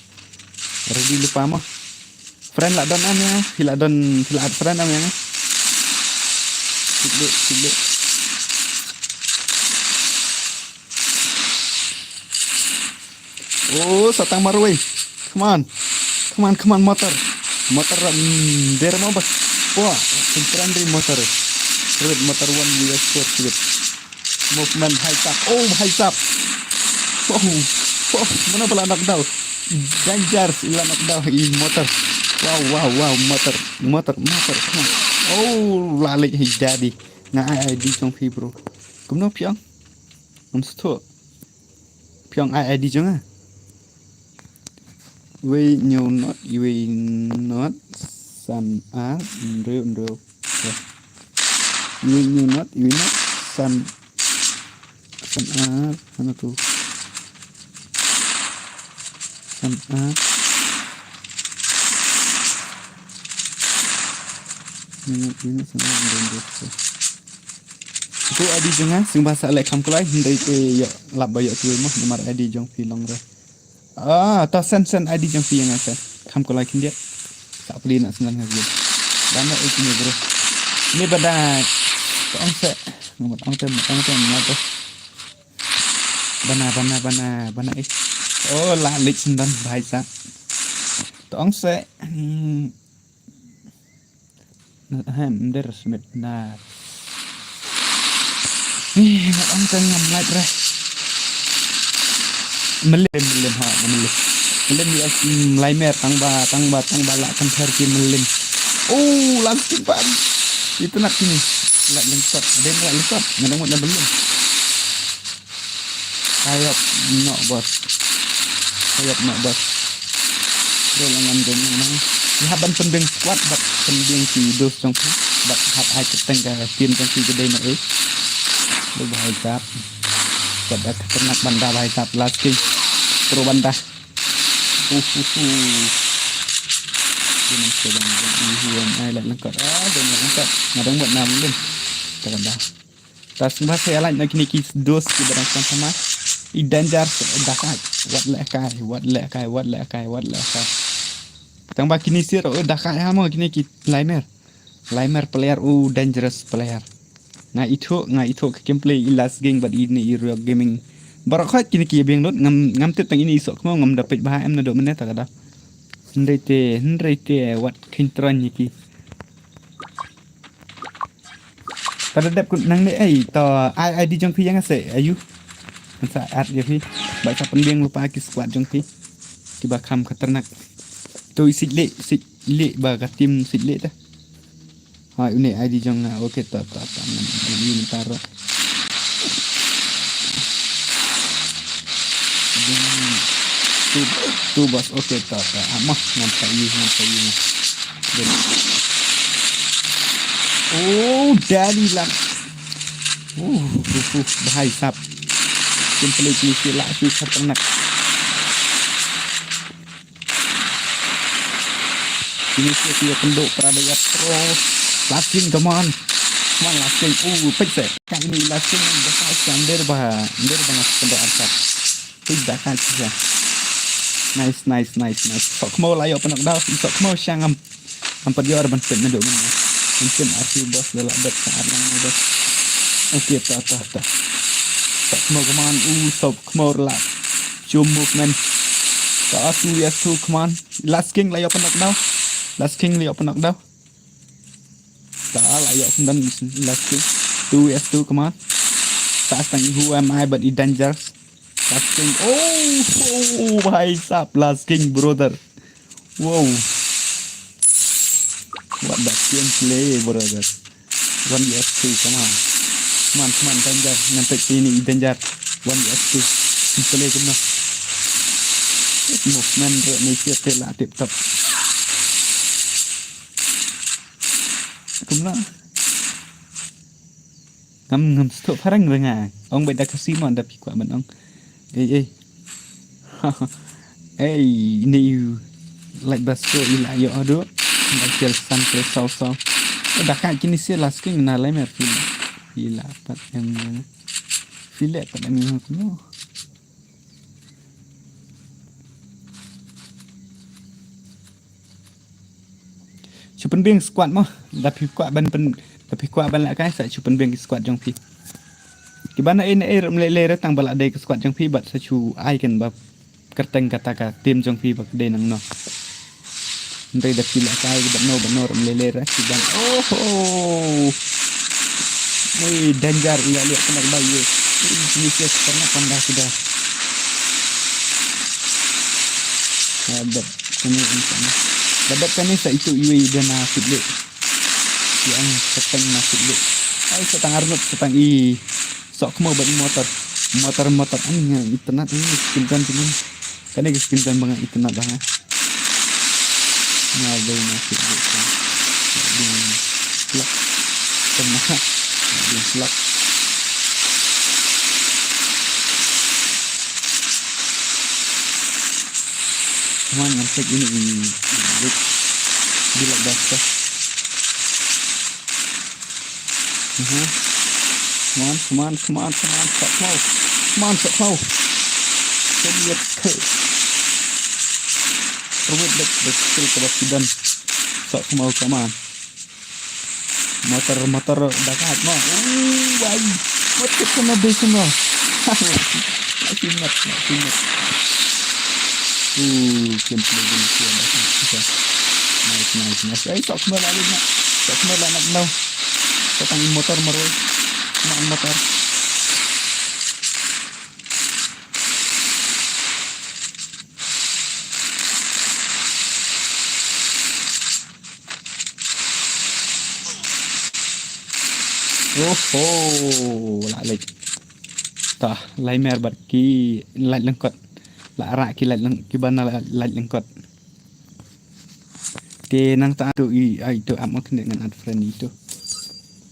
Ready lupa mah. Friend lah don amnya, hila friend amnya. Sikit. Oh, satang marway. Come on motor. Motor der mau bos. Wah, pinteran dari motor. Red motor 1 US Sport sikit. Movement high top. Oh, high top. Oh, mana pula knockdown. Danger sila knockdown ini motor. Wow, motor. Come on. Oh, lalik jadi. Ngai ID trong phi bro. Kumno piang. Namstu. Piang ID jong ah. We not san a nreu. We not san mana tu san a ini san a itu adi jangan sing bahasa lek kam kulai hindai te ya lap bayo tu mah nomor adi jong filong re ta sen adi jong fi yang asa kam kulai kindia tak beli nak senang lagi dana ini bro ini badai onse nomor onse mana tu bana oh lalik sendan bahasa tong se der smith na nak angkat ngamlat dah melim ha melim ya laimer tang balak kan pergi melim oh langsung pan itu nak ini lak lengkap ada yang lengkap ngadang nak belum sayap nak bos Rolangan dengan haban pendeng squad bat pendeng si dos trong bat hat ai keteng ka tim trong si gede na lu bahai tap pada ternak banda bahai tap lagi pro banda dengan sedang hiburan ai lại lengkap dengan lengkap ngadang buat nam lin teranda tas bahasa lain nak ni kis dos ki barang sama idanjar dakai wat lekai tang ba kini sir dakai ha mo kini ki limer player dangerous player nga itu ke gameplay last game but ini real gaming barakhat kini ki beng not ngam tet tang ini sok mo ngam dapat baha em na do mene ta kada hendrete wat kintran ki pada dep nang ni to ai di jong pi yang ase ayu saat je pi baca pending lupa ki squad jong pi ki ba kham khatarnak to sikle ba ka tim sikle ta ha ini ID jong oke ta ini taro tu bos oke ta amah nampak you oh dari lah bahai sap gameplay ni sila su khatarnak ini dia penduk Prabaya Pro lasting come on lasting pecah kan ini lasting besar standar banget penduk arsat tidak kan saja nice sok mau layo penak dah sok mau syang ampat dia orang pen nduk mungkin arti bos dalam bet saat yang bos okey ta sok mau keman sok mau lah jum movement ta asu ya su come on last king layo penak dah last king layo penak dah ta layo sendan last king 2s2 come on ta stang who am I but it dangerous last king oh bhai sap last king brother wow what that gameplay brother 1s2 come on danger nyampe sini danger one ST play cũng nó movement rồi này chia tên là tiếp tục cũng nó ngâm stop phát răng rồi ngà ông bệnh đã có xin mòn đập quả mình ông ê ê new like basko ila yo ado baca sampai sau dah kan kini sia last king na lai mer film ila pat yang file pat yang aku chupen beng squad mo tapi kuat ban la kai sa chupen beng squad jong pi ki bana en ram le tang bala dei ke squad jong pi bat sa chu ai kan ba kerteng kata tim jong pi bak de nang no ndai da pila kai ba no ram le ra si dan ni danger ila lihat kena bayi ini sia karena pandai sudah ada ini insana dapat kan sa itu iwi dan nasiblik yang seteng nasiblik ai setang arnut setang i sok mau bani motor ini internet ini skinkan ini kan ini skinkan banget internet banget ada nasiblik di plug kena di plug cuman ngetek ini di dasar come on sok mau lihat ke perut kecil kebakidan sok mau come on motor dekat mau bayi motor kena semua masih mat gameplay nice ay sok mo lalim na sok mo lanak daw katang motor maroy motor lalik tah lai mer bat ki lai lengkot la ra ki lai leng ki bana lai lengkot te nang ta tu i ai tu am kena dengan ad friend itu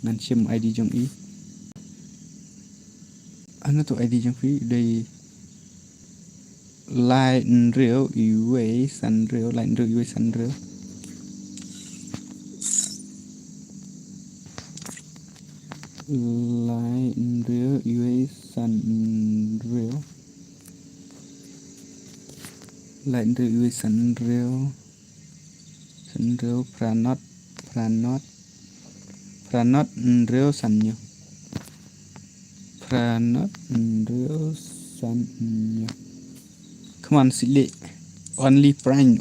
nan sim ID jong i ana tu ID jong fi dei line real iwe san real line real iwe san real line real iwe san real line real iwe san real Sanrio pranot Nrio sanyo pranot Nrio sanyo come on silly only prime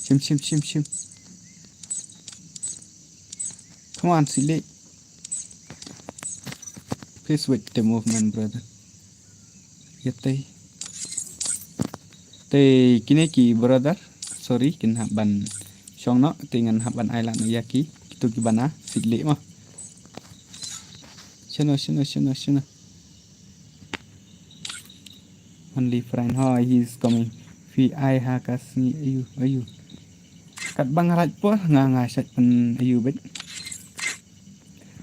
chim come on silly please wait the movement brother yatay te kineki brother sorry kin haban song no dengan haban island yaki itu gimana silly mah sino only friend he's coming fi ai ha kasni ayu kat bang raj po nga sat pen ayu bet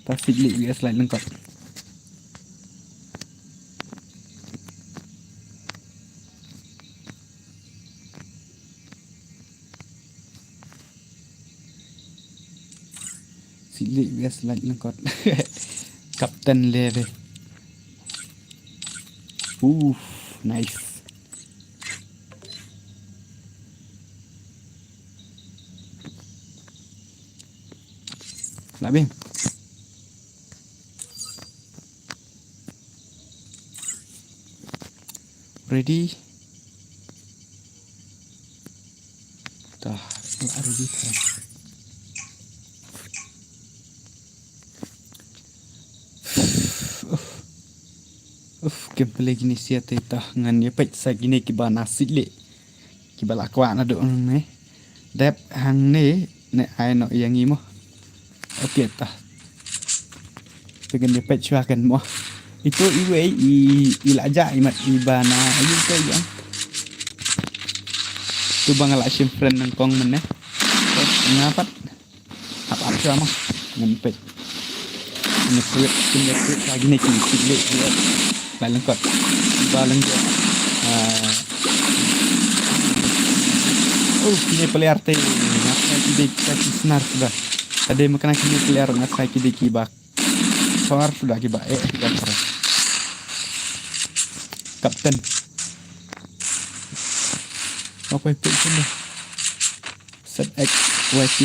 ta silly wi slide lengkot silly bias like lengkot kapten leve nice labing ready dah ready gameplay gini sia teta ngan ye pet sa gini ki bana sile ki bala kwa na do ne dep hang ne ai no yang mo okay ta pengen ye pet chua kan mo Itu iwe ilaja imat ibana ayu ke yang. Tu bang la sim friend nang kong meneh. Terus ngapat. Apa sama ngempet. Ngepet lagi nih cilik dia. Balengkot. Balengkot. Oh, ini player teh. Nak ide kasih senar sudah. Tadi makan kini player nak ide kibak. Soar sudah kibak Kapten. Apa itu sini? Set X Y T.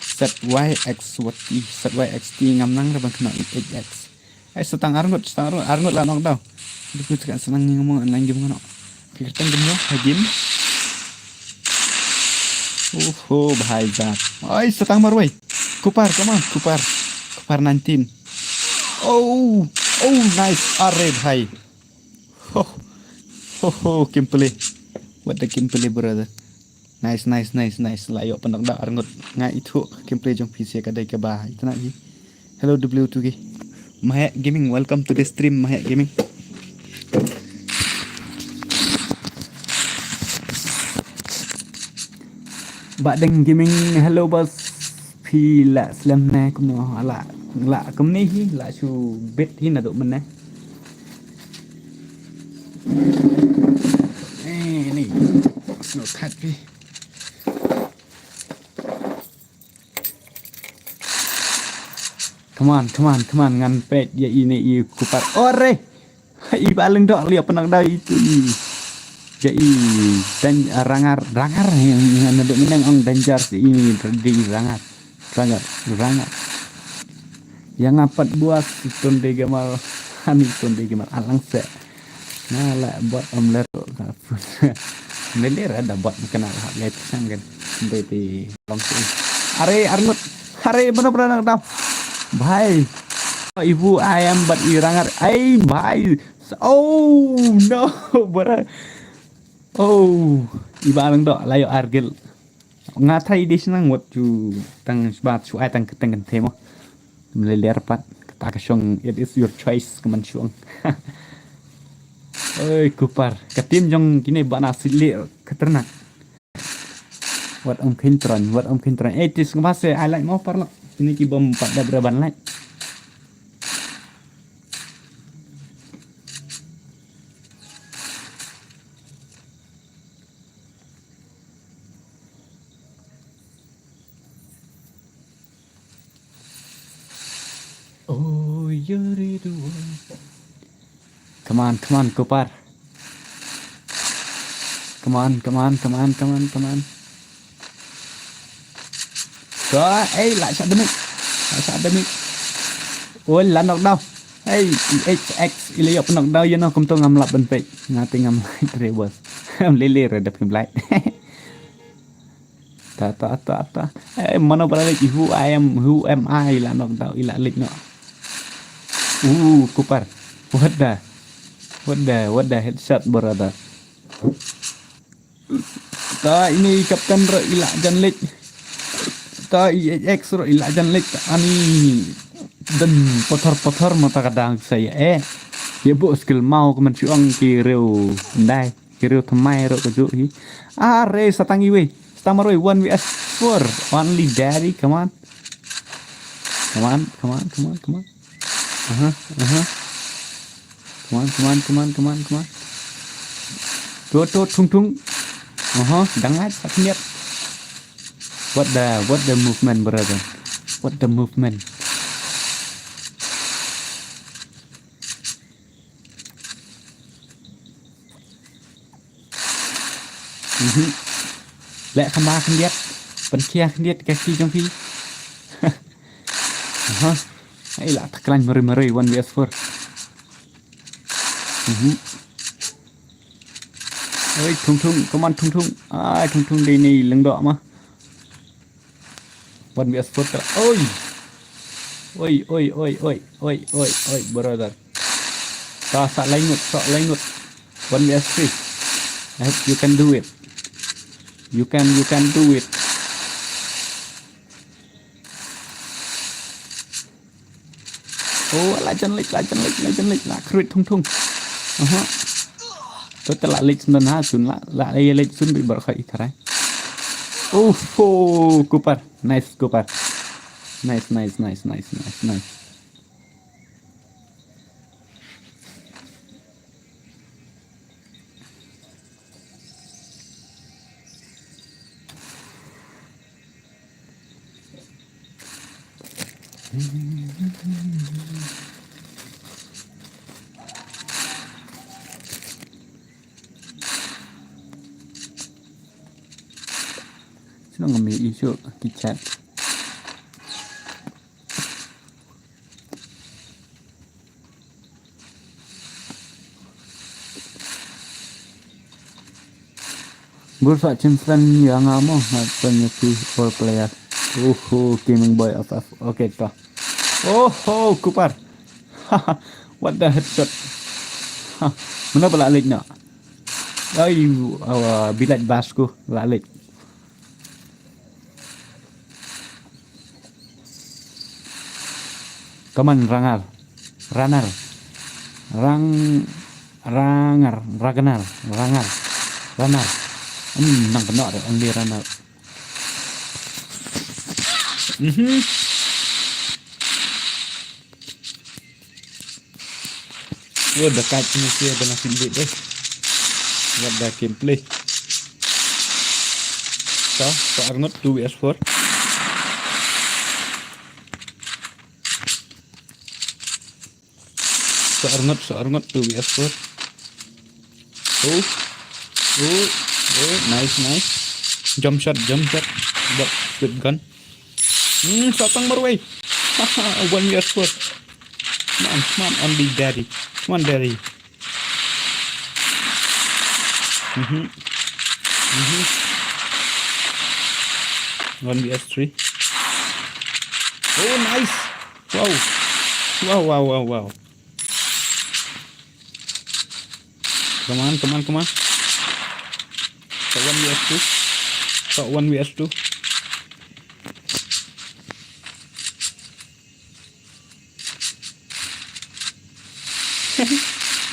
Set Y X Y T. Set Y X T ngam nang rabang kena X. Setang arngut lah nok tau. Aku juga senang ngomong online game ngono. Kita game game. Oh, bahaya banget. Oi, setang baru weh. Kupar, come on, Kupar 19. Oh, nice. Are bhai. Gameplay. What the gameplay brother. Nice. Layo pendak dak arngut ngai itu gameplay jong PC kadai ke bah. Itu nak. Hello W2K. Mahek Gaming, welcome to the stream Mahek Gaming. Bạn đang gaming hello boss phi là slam này cũng nó lạ cũng ní lạ chu biết hi là độ mình này này nó thật đi come on ngăn pet ya ini kupat ore i paling dok lihat penang dah itu jadi dan rangar yang ada menang on danger ini di rangar yang apat buat tonde gamal alang se nah lah buat omlet neler ada buat kenal lihat sanggen beti langsung are benar-benar dah bhai ibu ayam buat irangar bhai oh no berat. Oh, ibalang dok layo argil. Ngatai di senang wat ju tang sebat su ai tang keteng temo. Meleler pat kata kasong it is your choice keman suang. Oi Kupar, ketim jong kini bana silir keternak. Wat om kintron. Tis ngapase I like mau parlo. Ini ki bom pat da braban like. Oh, you're the one. Come on, Kupar. Come on. Rồi, lại sát demik. Ôi, lăn nọc đâu. HX, ili op nọc đâu, you know, kum to ngam lap ben pek. Ngati ngam rebus. Lili redap kim light. Ta. Mana berada who am I lah nọc đâu, ila lik no. Kupar. What the headshot brother. Ta ini kapten ro ila jan lik. Ta IX ro ila jan lik ani dan potor mata kadang saya dia bu skill mau ke mencuang kiriu ndai kiriu thamai ro keju hi are satangi we stamaroi 1vs4 only daddy come on come on come on tung dangat sakniat what the movement brother what the movement lẹ khăm ba khăm điết phần kia khăm điết cái khi trong khi ấy là thật lành mời 1vs4 ơi thung come on thung thung đây này lưng đỏ mà 1vs4 ôi brother ta sợ lấy ngược 1vs3 I hope you can do it. You can do it. ô lại chân lịch lại khuyết thung thung tôi tự lại lịch nên ha sun lại lịch sun bị bật khởi cái Cooper nice Cooper nice nó ngầm ý chưa kịch chat bursa cimsan yang amo penyaki for player gaming boy of okay toh Cooper what the headshot mana pula alik nak bilat basku lalik Kaman Ragnar nang kena ada angdi Ragnar dekat ni saya benar sini deh ada gameplay so Arnold 2vs4 Arnold 2vs4 nice jump shot buat split gun satang berway 1vs4 come on only daddy come on daddy 1vs3 nice wow come on got 1vs2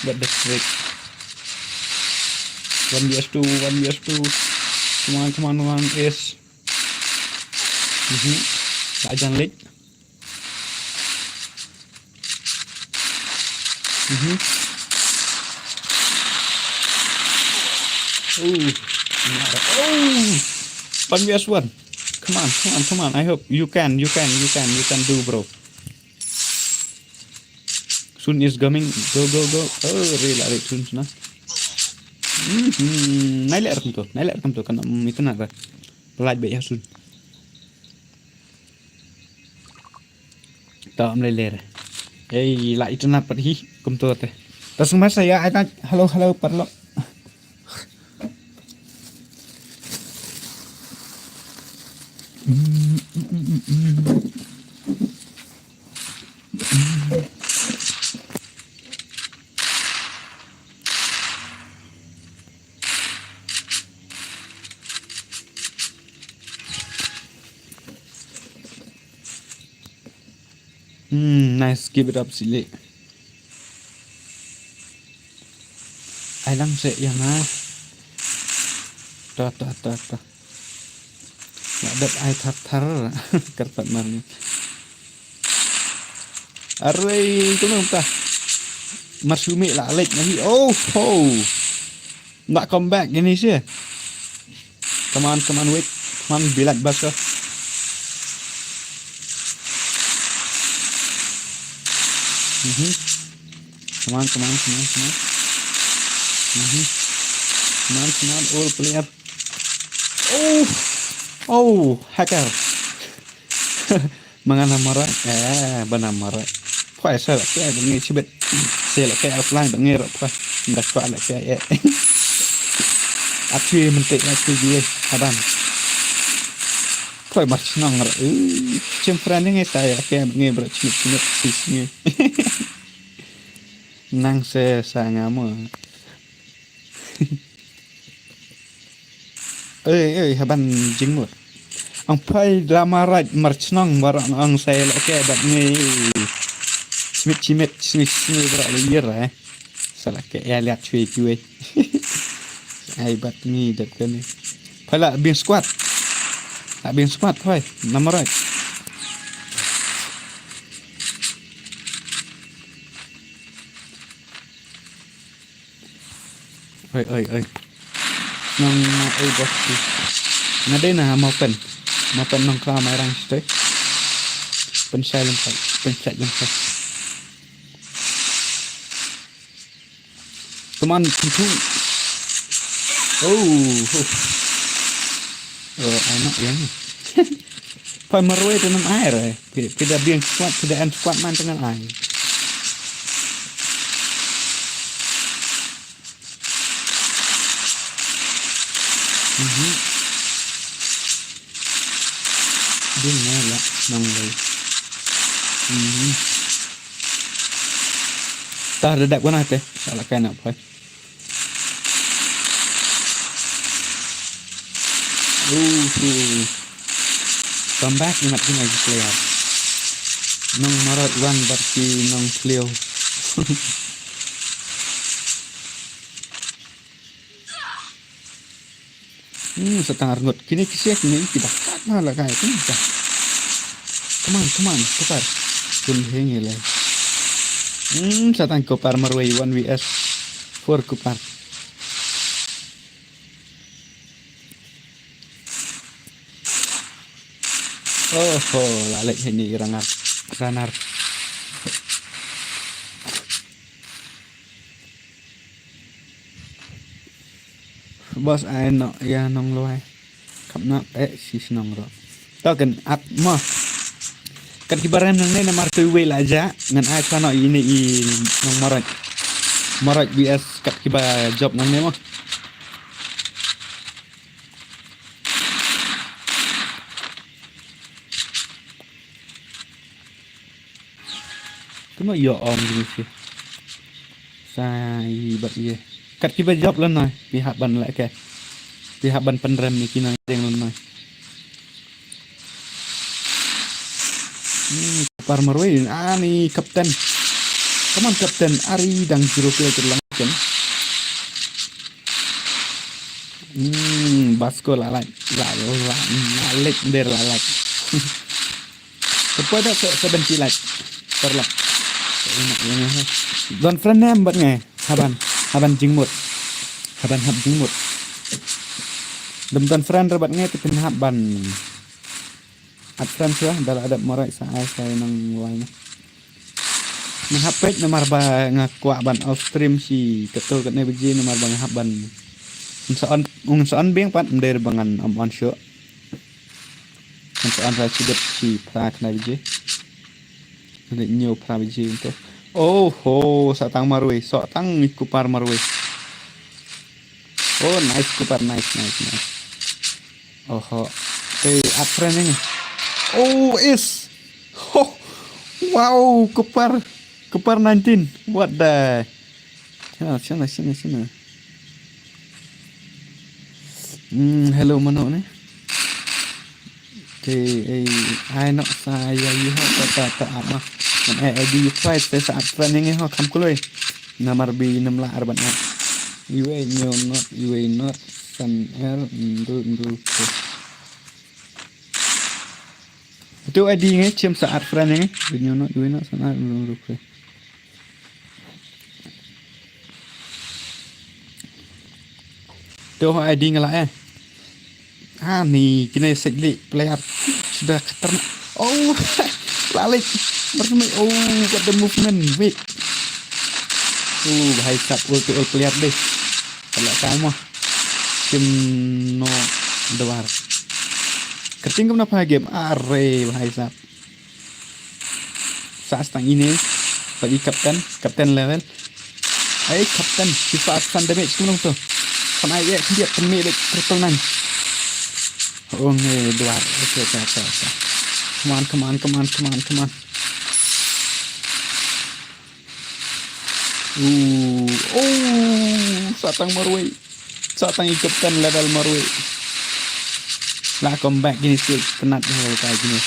what the frick 1vs2 come on ace lại jangan leak One vs one. Come on. I hope you can do, bro. Sun is coming. Go. Lari Sun na. Nailak kam tu kan itu nak. Pelaj baik ya Sun. Tak meleleh. Lại itu nak pergi kum tu teh. Tas mas saya ada halo perlo. Nice, give it up silly. Ai lang sẽ yang ta. Nggak ai tar kertas marni. Array itu nggak Marsumi lah lek lagi. Nggak comeback ini sih. Come on wait. Come on bilat basa. Come on. Come on, all player. Hacker. Mengana marah. Benar marah. Kau salah kayak begini cibet. Salah kayak offline begini apa? Nggak kuat lah kayak. Api mentik dia. Abang. Kau macam nangger. Cemperan ini saya kayak begini bercimit sisnya. Nang sangamu. Haban jingmu. Ang pai drama right marchnang barang ang saya lah kayak bat ni Chimit berak liar salah ke ya lihat cuy ai bat ni dat kan ni pala bin squad thôi nằm rồi ơi nong ai bos tu nade na mau pen nong kla mai rang tu pen sai lem sai come on two enak ya phải meruai dengan air tidak biang squat tidak end squat man dengan air biang lah nong lagi ta ada dak mana teh salah kain apa come back ingat lagi player nong marat one berarti nong clear setengah rengut kini kisiak ni tidak lah kayak itu dah come on kopar pun hengi lah setengah kopar meruai 1 vs 4 kopar lalek ini ranar bos ai nọ ya nong loai khắp nọ si nong ro tao cần ap mo kan kibaran nang ne mar tu we la ja ngan ai ka nọ ini nong maraj vs kat kiba job nang ne mo nó dọ gì chứ sai bật gì cắt cái bây dọc lên này vì hạ bần lại kìa vì hạ bần phân rem này kia này đen lên này Parmarway nih kapten come on kapten Ari dang jiro play terlang kan Basko lalai der lalai kepada sebenci like terlak Don friend em bật nghe haban jingmut haban hab jingmut don friend bật nghe thì pin haban at friend sih dal ada morai saya nang lain nah hapet nomor ba ngakwa ban off stream si ketul kat ne beji nomor ba haban soan beng pat der bangan on show soan ra si si pra kna beji ada new pra beji untuk satang marui tang kupar marui nice kupar nice at friend ini is wow kupar 19 what the sana hello mano nih ai nọ saya ta apa ID price saat friend ini kam kuloi nomor B 6 lah arban you not san ndu itu ID ini cium saat friend ini you not san ndu itu ID ngelak nih kini segli player sudah keternak lalik bersama got the movement wait bahaya sap ulti player deh kalau kamu tim no doar keting kenapa game bahaya sap saat tang ini bagi kapten level kapten FIFA akan damage kunung tuh kan aja dia pemilik triple 9 doar okay. Come on. Satang ikutkan level marui. Lah comeback gini sih penat kayak gini.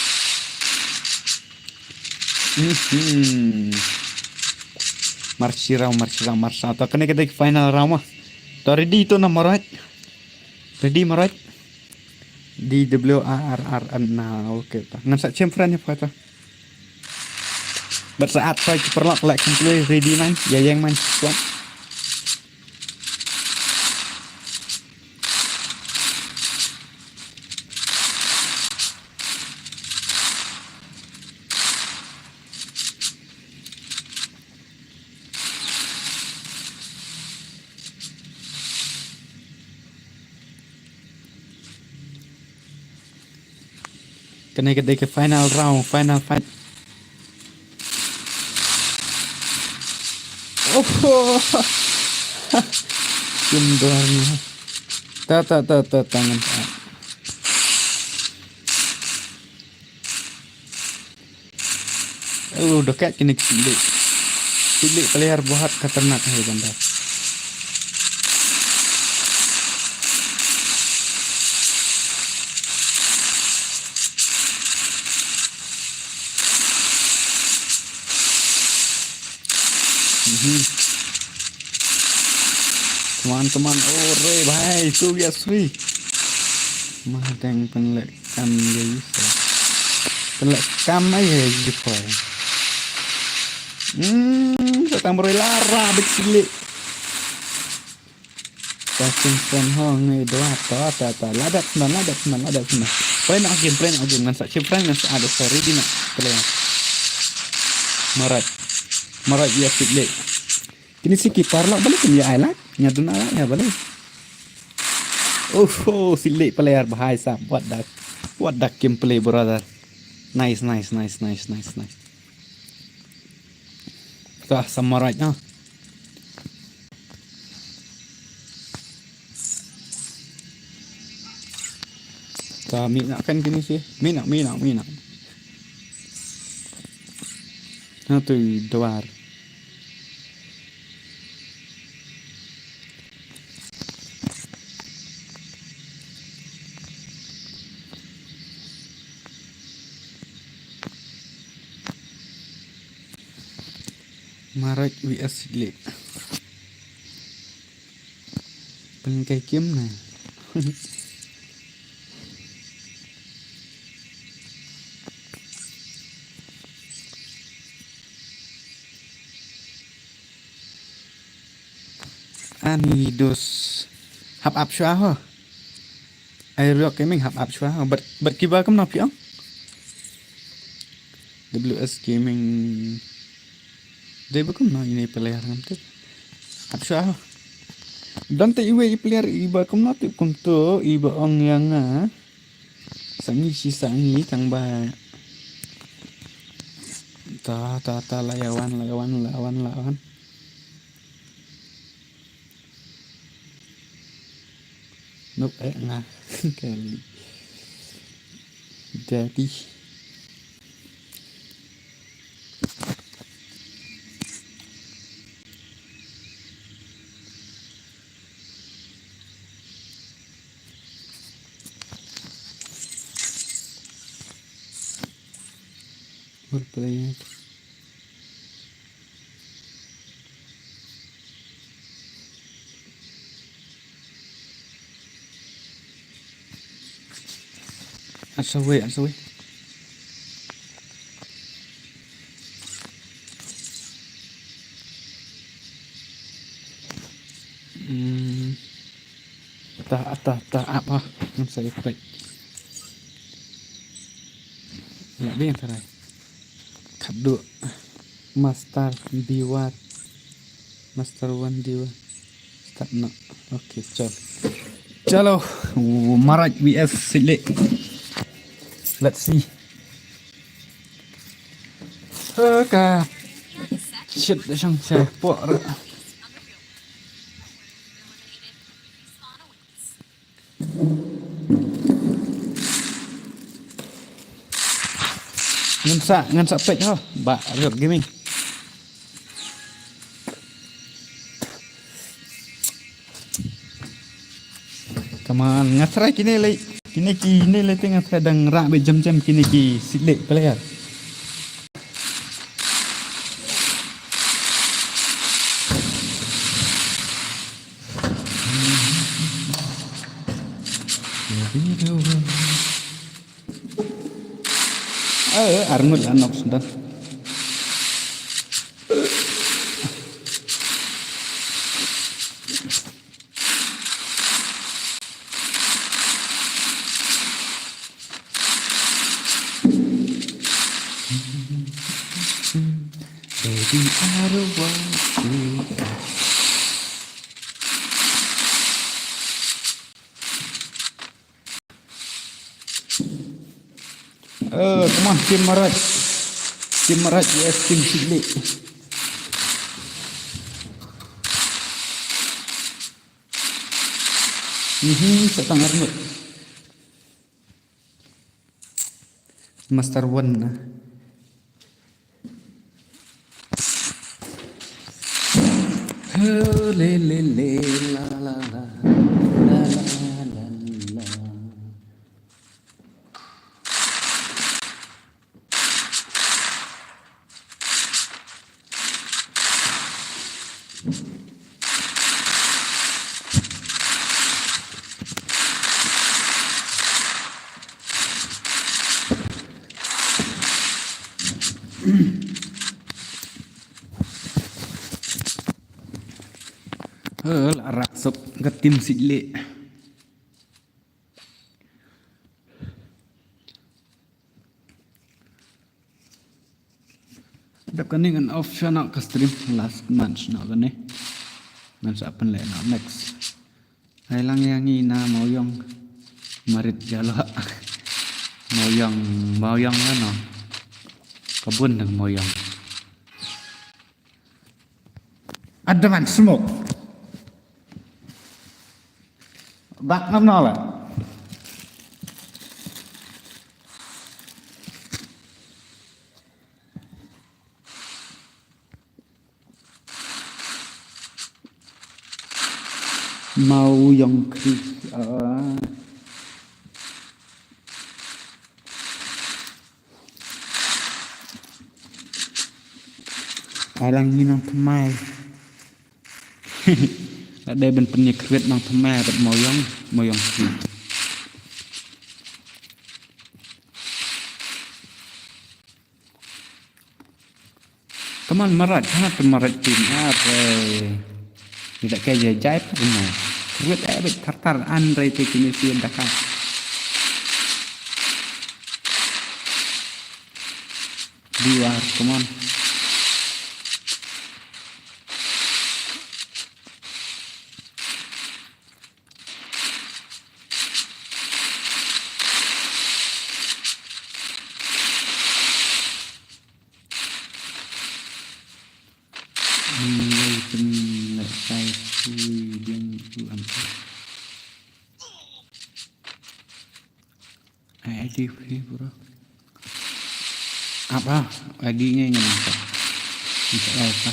March round. Ta kena kita final round mah. Ta ready tu na marat. Ready marat. DWRR na okey ta. Ngan sak champion ni apa ta? Bersaat saya perlak like complete ready man. Ya yang man. Tuan. Kena kita ke final round, final fight. Oh, sumbernya. Tangan. Dekat kena silik. Silik pelihar buat keternak hai banda. Teman-teman, ore bhai, tu ya sui. Mah teng penlek kam ye bisa. Penlek kam ai he gitu. Setang beroi lara becilik. Kasing pen hong ngai doa ta ladat man. Plan again ngan sak cipran ngan sak ada story di nak. Kalian. Marat ya silik. Kini si kipar lah balik ni ai lah. Nyadun ala ya balik. Oh, silik player bahai sap. What that gameplay brother. Nice. Tah sama right nya. Tah nak kan kini sih. Mina. Nah tu doar. Marat vs Silik. Penkai game na. Ani dos hap up shua ho. Aerial gaming hap up shua ho. Berkibar kem na piang. WS gaming. Dia bukan na ini player nanti. Hap shua ho. Dan te iwe player iba kem na tu kem tu iba ong yang sangi tang ba. Ta lawan. Nope, nga kali. Jadi berplay. Asawe. Tak apa. Saya break. Lebih yang terai. Kado Master Diwat. Master One Diwa. Start nak. Okay, Chalo. Marat vs Silik. Let's see. Okay. Shit, dah sang saya puak. Ngan sak page ho. Ba Riot Gaming. Come on, ngatrai kini lai. Kini le tengah sedang rak jam-jam kini Silik player. Arnold anak sudah. Baby, I don't want you. Come on, Tim Marat. Tim Marat, yes, Tim Sidley. Setang Arnold. Master One na. Le le le la la la la la la la. Rak sok ke tim Sidley. Dak kan dengan option nak ke stream last month nak kan ni. Man sa pen le nak next. Hai lang yang ina mau yang marit jala. Mau yang ano. Kebun nang mau yang. Ada man smoke. Bak nam no lah. Mau yang kris. Alang ni nang thmai. Ada ben penyekret nang thmai bet mau yang kris. Teman marat kan marat tim apa? Tidak kayak jajai pernah. Kret bet tartar Andre tekini sian dakar. Luar, come on. Mulai penilai saya yang ambil. ID free bro. Apa? ID-nya yang mana? Apa?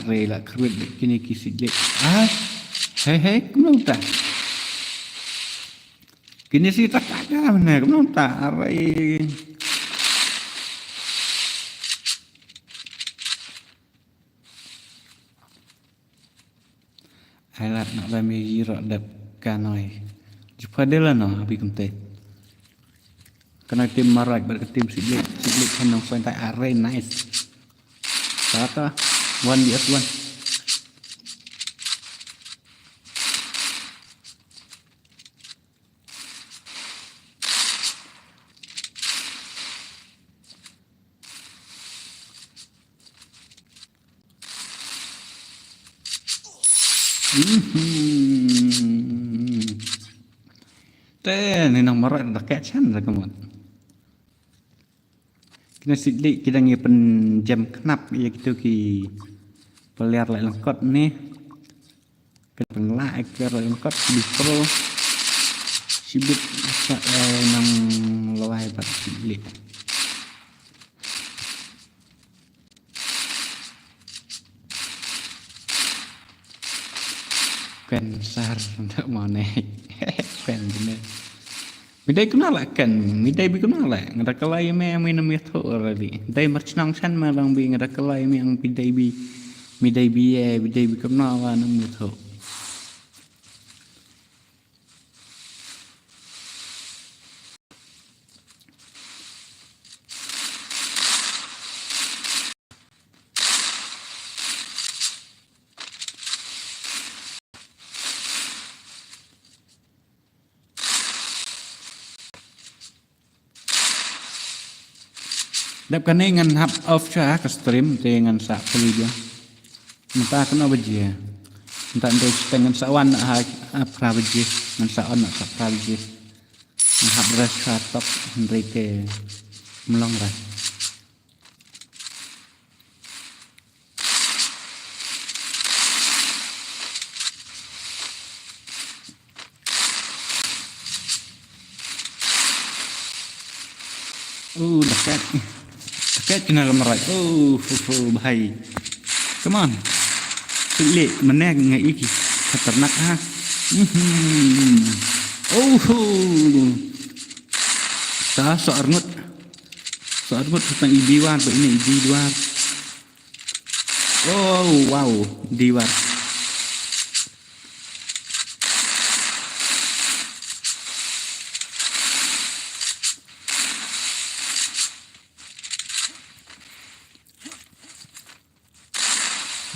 Rela kerut kini kisik. Hei, kenapa? Kini sih tak ada mana, kenapa? Alat nak rame jirak dap kanoi. Jumpa dia lah no, habis kemte. Kena tim marak berketim Sidley kan nang point array nice. Kata 1vs1. Ni nang marak dah catchan dah kamu. Kena Sidley kita ngipen jam kenap ya gitu ki peliar lại lengkot ni. Kena like ke lengkot di pro. Sibuk nang lawai bat Sidley. Pensar untuk mau naik. Pen bener. Midai kenal lah kan, midai bi kenal lah. Ngada kelai me yang minum itu already. Midai mercenang san malang bi ngada kelai me yang midai bi kenal lah nang itu. Dap kan ngan hap off cha ke stream dengan sa peli dia. Minta kena beje. Minta untuk dengan sawan ha pra beje ngan sa on sa pra beje. Hap ras cha top rete melong ras. dekat kena lemerai. Bahaya. Come on. Sulit mana ngai iki. Keternak ha. Ta soarnut tentang idiwan ini idiwan. Oh, wow, diwar.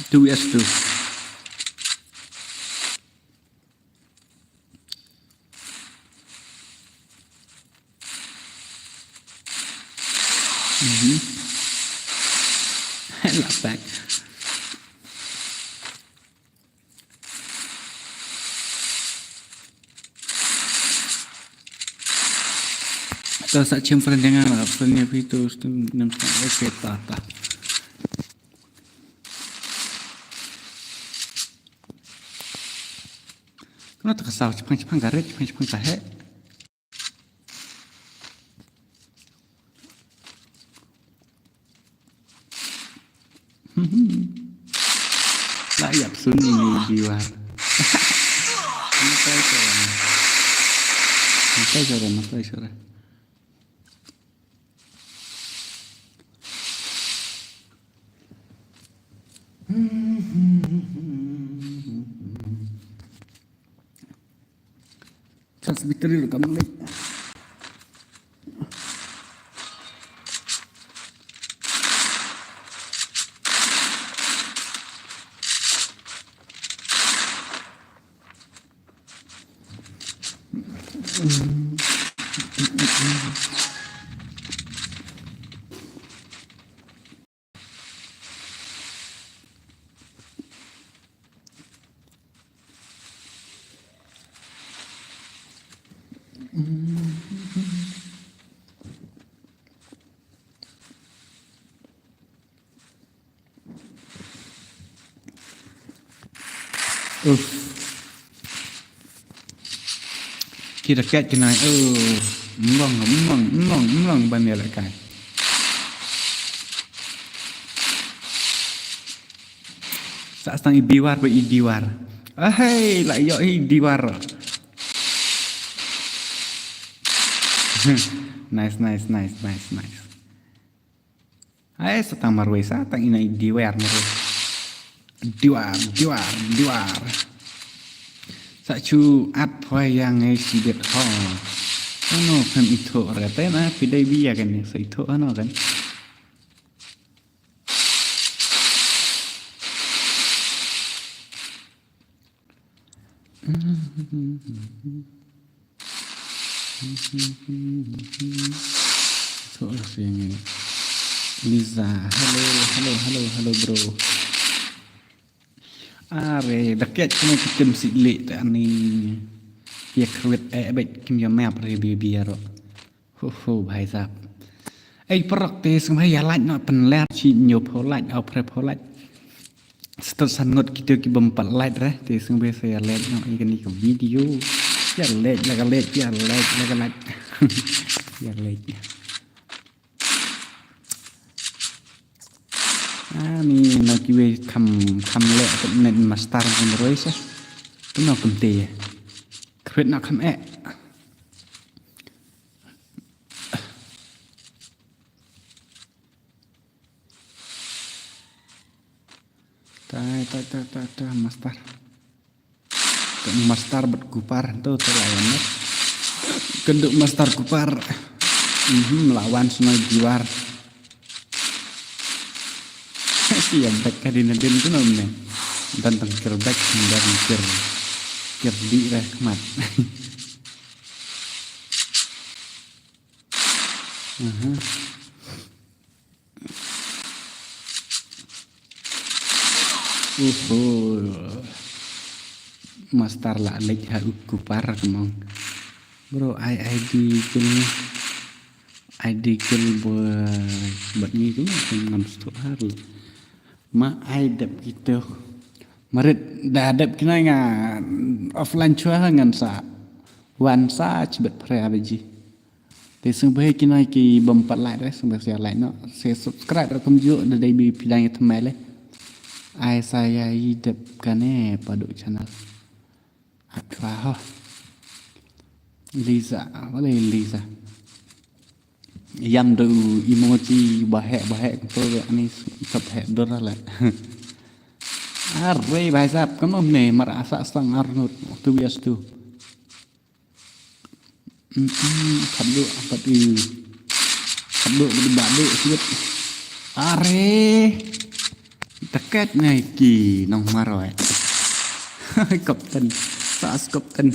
Two S2. Laptop. Atau saat cium perendangan apelnya itu enam oke tata. Kena terkesal Jepang garet Jepang tahe. Layak sun ini diwar. Matai cara. Sebentar dulu kamu lihat. Kita kat kena mong banyak lekai. Saat sang idiwar beridiwar. Hey, lah yo idiwar. Nice. Ay, setang marway satang ina idiwar marway. Diwar. Sacu at yang si bet ho. Ano kan itu rete na pidai biya kan ya. Sa itu ano kan. Itu yang ini. Liza, halo bro. Are dekat kena kita mesti lek tak ni. Dia kreat bet kim ya map review biar. Bhai sahab. Perak te semai ya laj nak penlat si nyop laj au prep laj. Setelah sangat kita ki bempat laj dah te semai saya laj nak ikan ni ke video. Ya laj. Ya laj. Ni nak kiwe kam lek net master pun terus tu nak kemti kret nak kam ta master berkupar tu terlawan kenduk master kupar melawan semua jiwar. Iya back kadina din tu namanya dan tengkir back dan kir di rahmat. Master la lệch hạ kupar kemong. Bro, ID kel buat ni tu ngam stok haru. Ma ai dap kita. Marit dah dap kena offline chua ngan sa. Wan sa cebet prea beji. Te sembah kena ki bompat like dah sembah share like no. Saya subscribe rakam juk dari bi pidang temal le. Ai saya hidup kane paduk channel. Apa ha? Liza, boleh Liza. Yam do emoji bahek tu ni subhead dor lah. Arre भाई साहब कौन ने मरासा संग arnut tu bias tu. Kabdu apa tu? Kabdu badu sikit. Arre dekat ngai ki nong maroi. Kapten sas kapten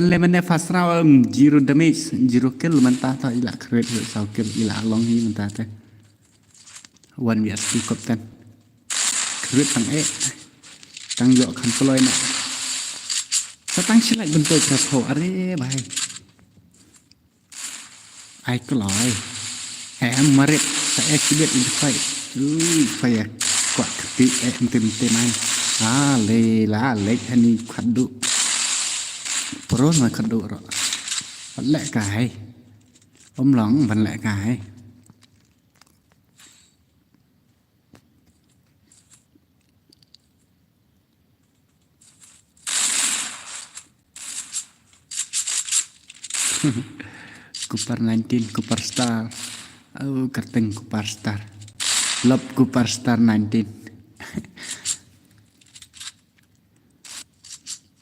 le mane fast round 0 damage 0 kill mentah ta ila crit sau kill ila long hi mentah ta. One bias tu kapten. Crit tang tang yo kan ploy na. Satang silai bentuk kaso are bhai. Ai kloi. Marit sa activate in the fight. Fire quạt tí em tìm ai le hani khadu pro mà khadu rồi vẫn lại cái ôm lỏng vẫn lại cái Cooper 19 Cooper Star karting Cooper Star Love Cooper Star 19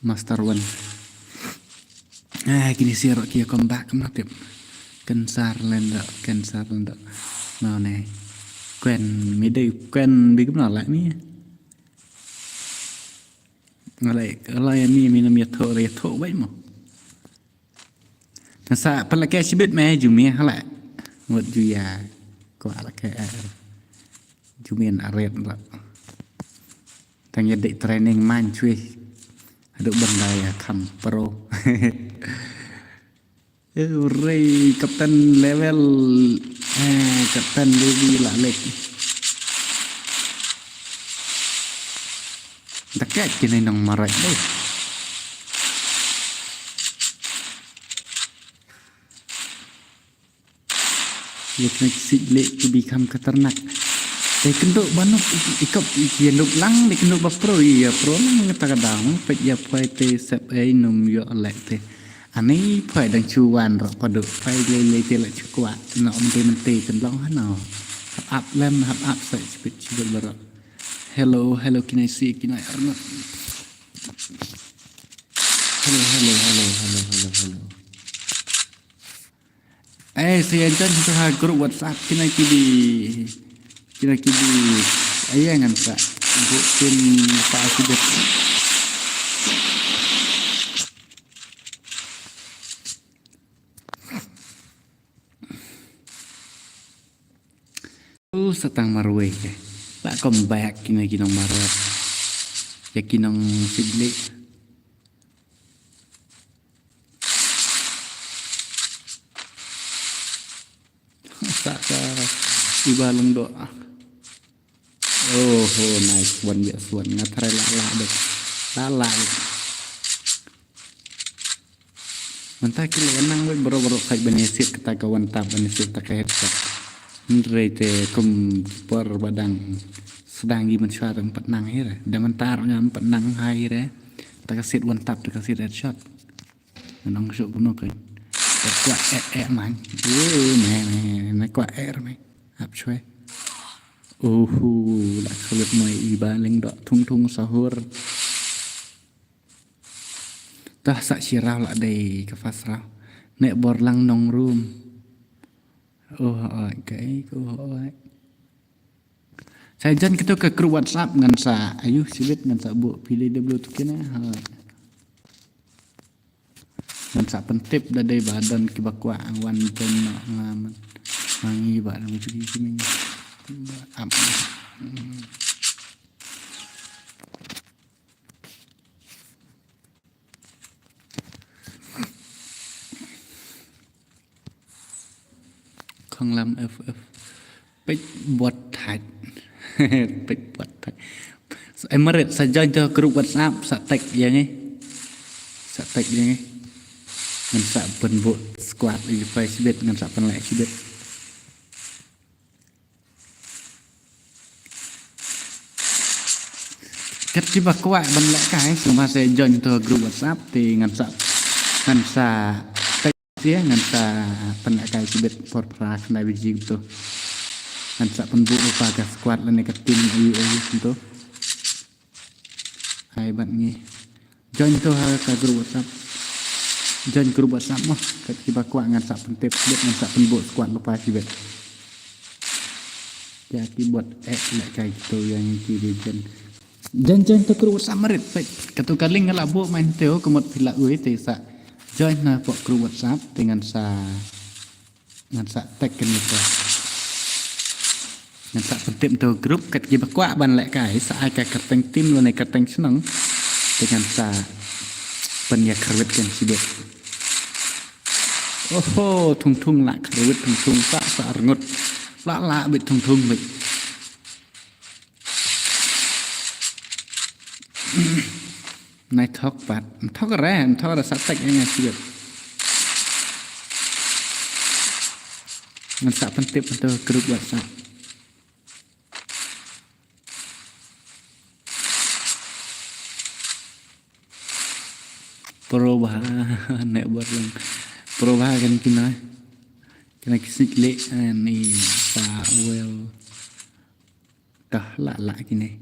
Master One. Kini siapa kia comeback kenapa? Kensar lenda. Nào này quen mấy đây quen biết cái nào lại mi. Lại mi mình miệt thổ vậy mà. Thật sự phải là cái chỉ biết mẹ dù mi hả lại một dù già quả là cái Jumian aret lah. Tanya dek training man cuy. Aduk bandai kam pro. Ray kapten level kapten lebih lah lek. Dekat kini nang marai deh. You can sit late to become keternak. Kenduk banuk ikap kenduk lang kenduk bapro ya pro nang kadang pet ya pai te sep num yo lek te ani pai dang chuan ro paduk pai le te la chukwa no mente kan long ha no up lem up sai spit chibel baro hello can I see can I arno hello saya jangan kita grup WhatsApp can I kidi kira-kira ayah kan tak bukan pak akibat setang marweh tak comeback kini kinong marweh ya kinong sidlik tak ibalong doa. Oh nice one bias one ngatare lala dek lala mantap kilo enang we boro-boro kai benesit kita kawan tab benesit tak headset ndre te kum per badang sedang gi mencuat empat nang here dan mentar ngam empat nang hai re tak kasit one tab tak kasit headshot nang sok kuno kan kuat man me kuat me ap chwe lại khơi mày iba leng dok thung sahur tah sak sirau la dei ke fasrau nek bor lang nong room cái saya jan kita ke grup WhatsApp ngan sa ayu sibit ngan sa bu pilih deblu tu kena ngan sa pentip da dei badan ki bakwa wan pen ngaman mangi ba macam ni Khong Lam FF Big What Thạch Big What Thạch em mới sa join cho group WhatsApp sa tech vậy nghe sa tech vậy nghe ngân sa pen bộ squad đi phải biết ngân sa pen lại biết cách chỉ bạc qua bên lại cái chúng ta sẽ join cho group WhatsApp thì ngân sa tech dia ngân sa pen lại cái biết for pra này bị gì tu ngân sa pen bộ apa cái squad lên cái team AI tu hai bạn nghe join to ke grup WhatsApp join grup WhatsApp mah kita kuat ngan sak pentip bet ngan sak penbot kuat lupa sibet jadi buat like kayak gitu yang kiri join to grup WhatsApp merit baik katu kali ngelabo main teo kemot pila ue te sa join na pok grup WhatsApp dengan sa tag kan itu ngan sak pentip to grup kat kita kuat ban like kai sa ai ka kateng tim lo ne kateng seneng dengan sa penyak kerwit kan sibet oh thung lak kerwit thung sa arngot la bit thung bit nai thok pat thok ra sa tek yang sibet ngan sa pentip to grup WhatsApp perubahan nek buat yang perubahan kena kisik le ni Pak Well dah la kini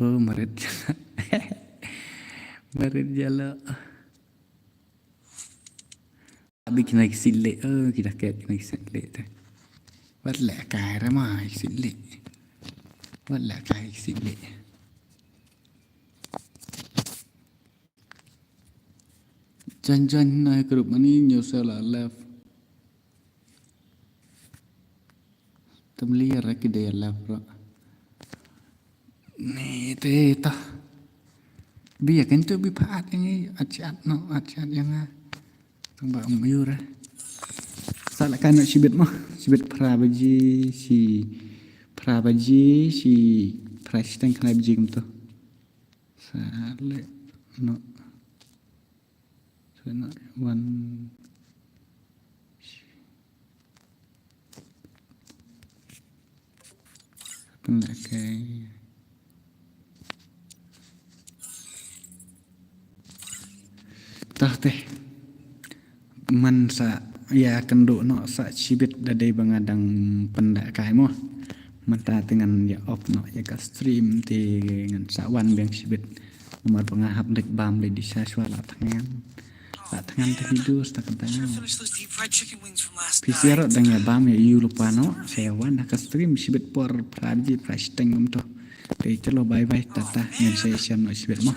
oh marit jala abi kena kisik le kita kena kisik le tu buat le kai ramai kisik le buat le kai kisik le Join naik grup ini nyusah left. Temli raki dia left bro. Nih teh biar kan tu bipat ini acat yang tambah mayur. Salah kan nak sibet prabaji si presiden kena biji gitu. Salah no. One pakai tah teh man sa ya kenduk no sa cibit dadai bangadang pendak kai mo mata dengan ya off no ya ka stream ti ngan sa wan beng cibit nomor pengahap dek bam le di saswala tangan terhidup setakat tangan. PCR dengan bam ya you lupa no saya wan nak stream sibet por praji price teng untuk dari celo bye tata yang saya share no sibet mah.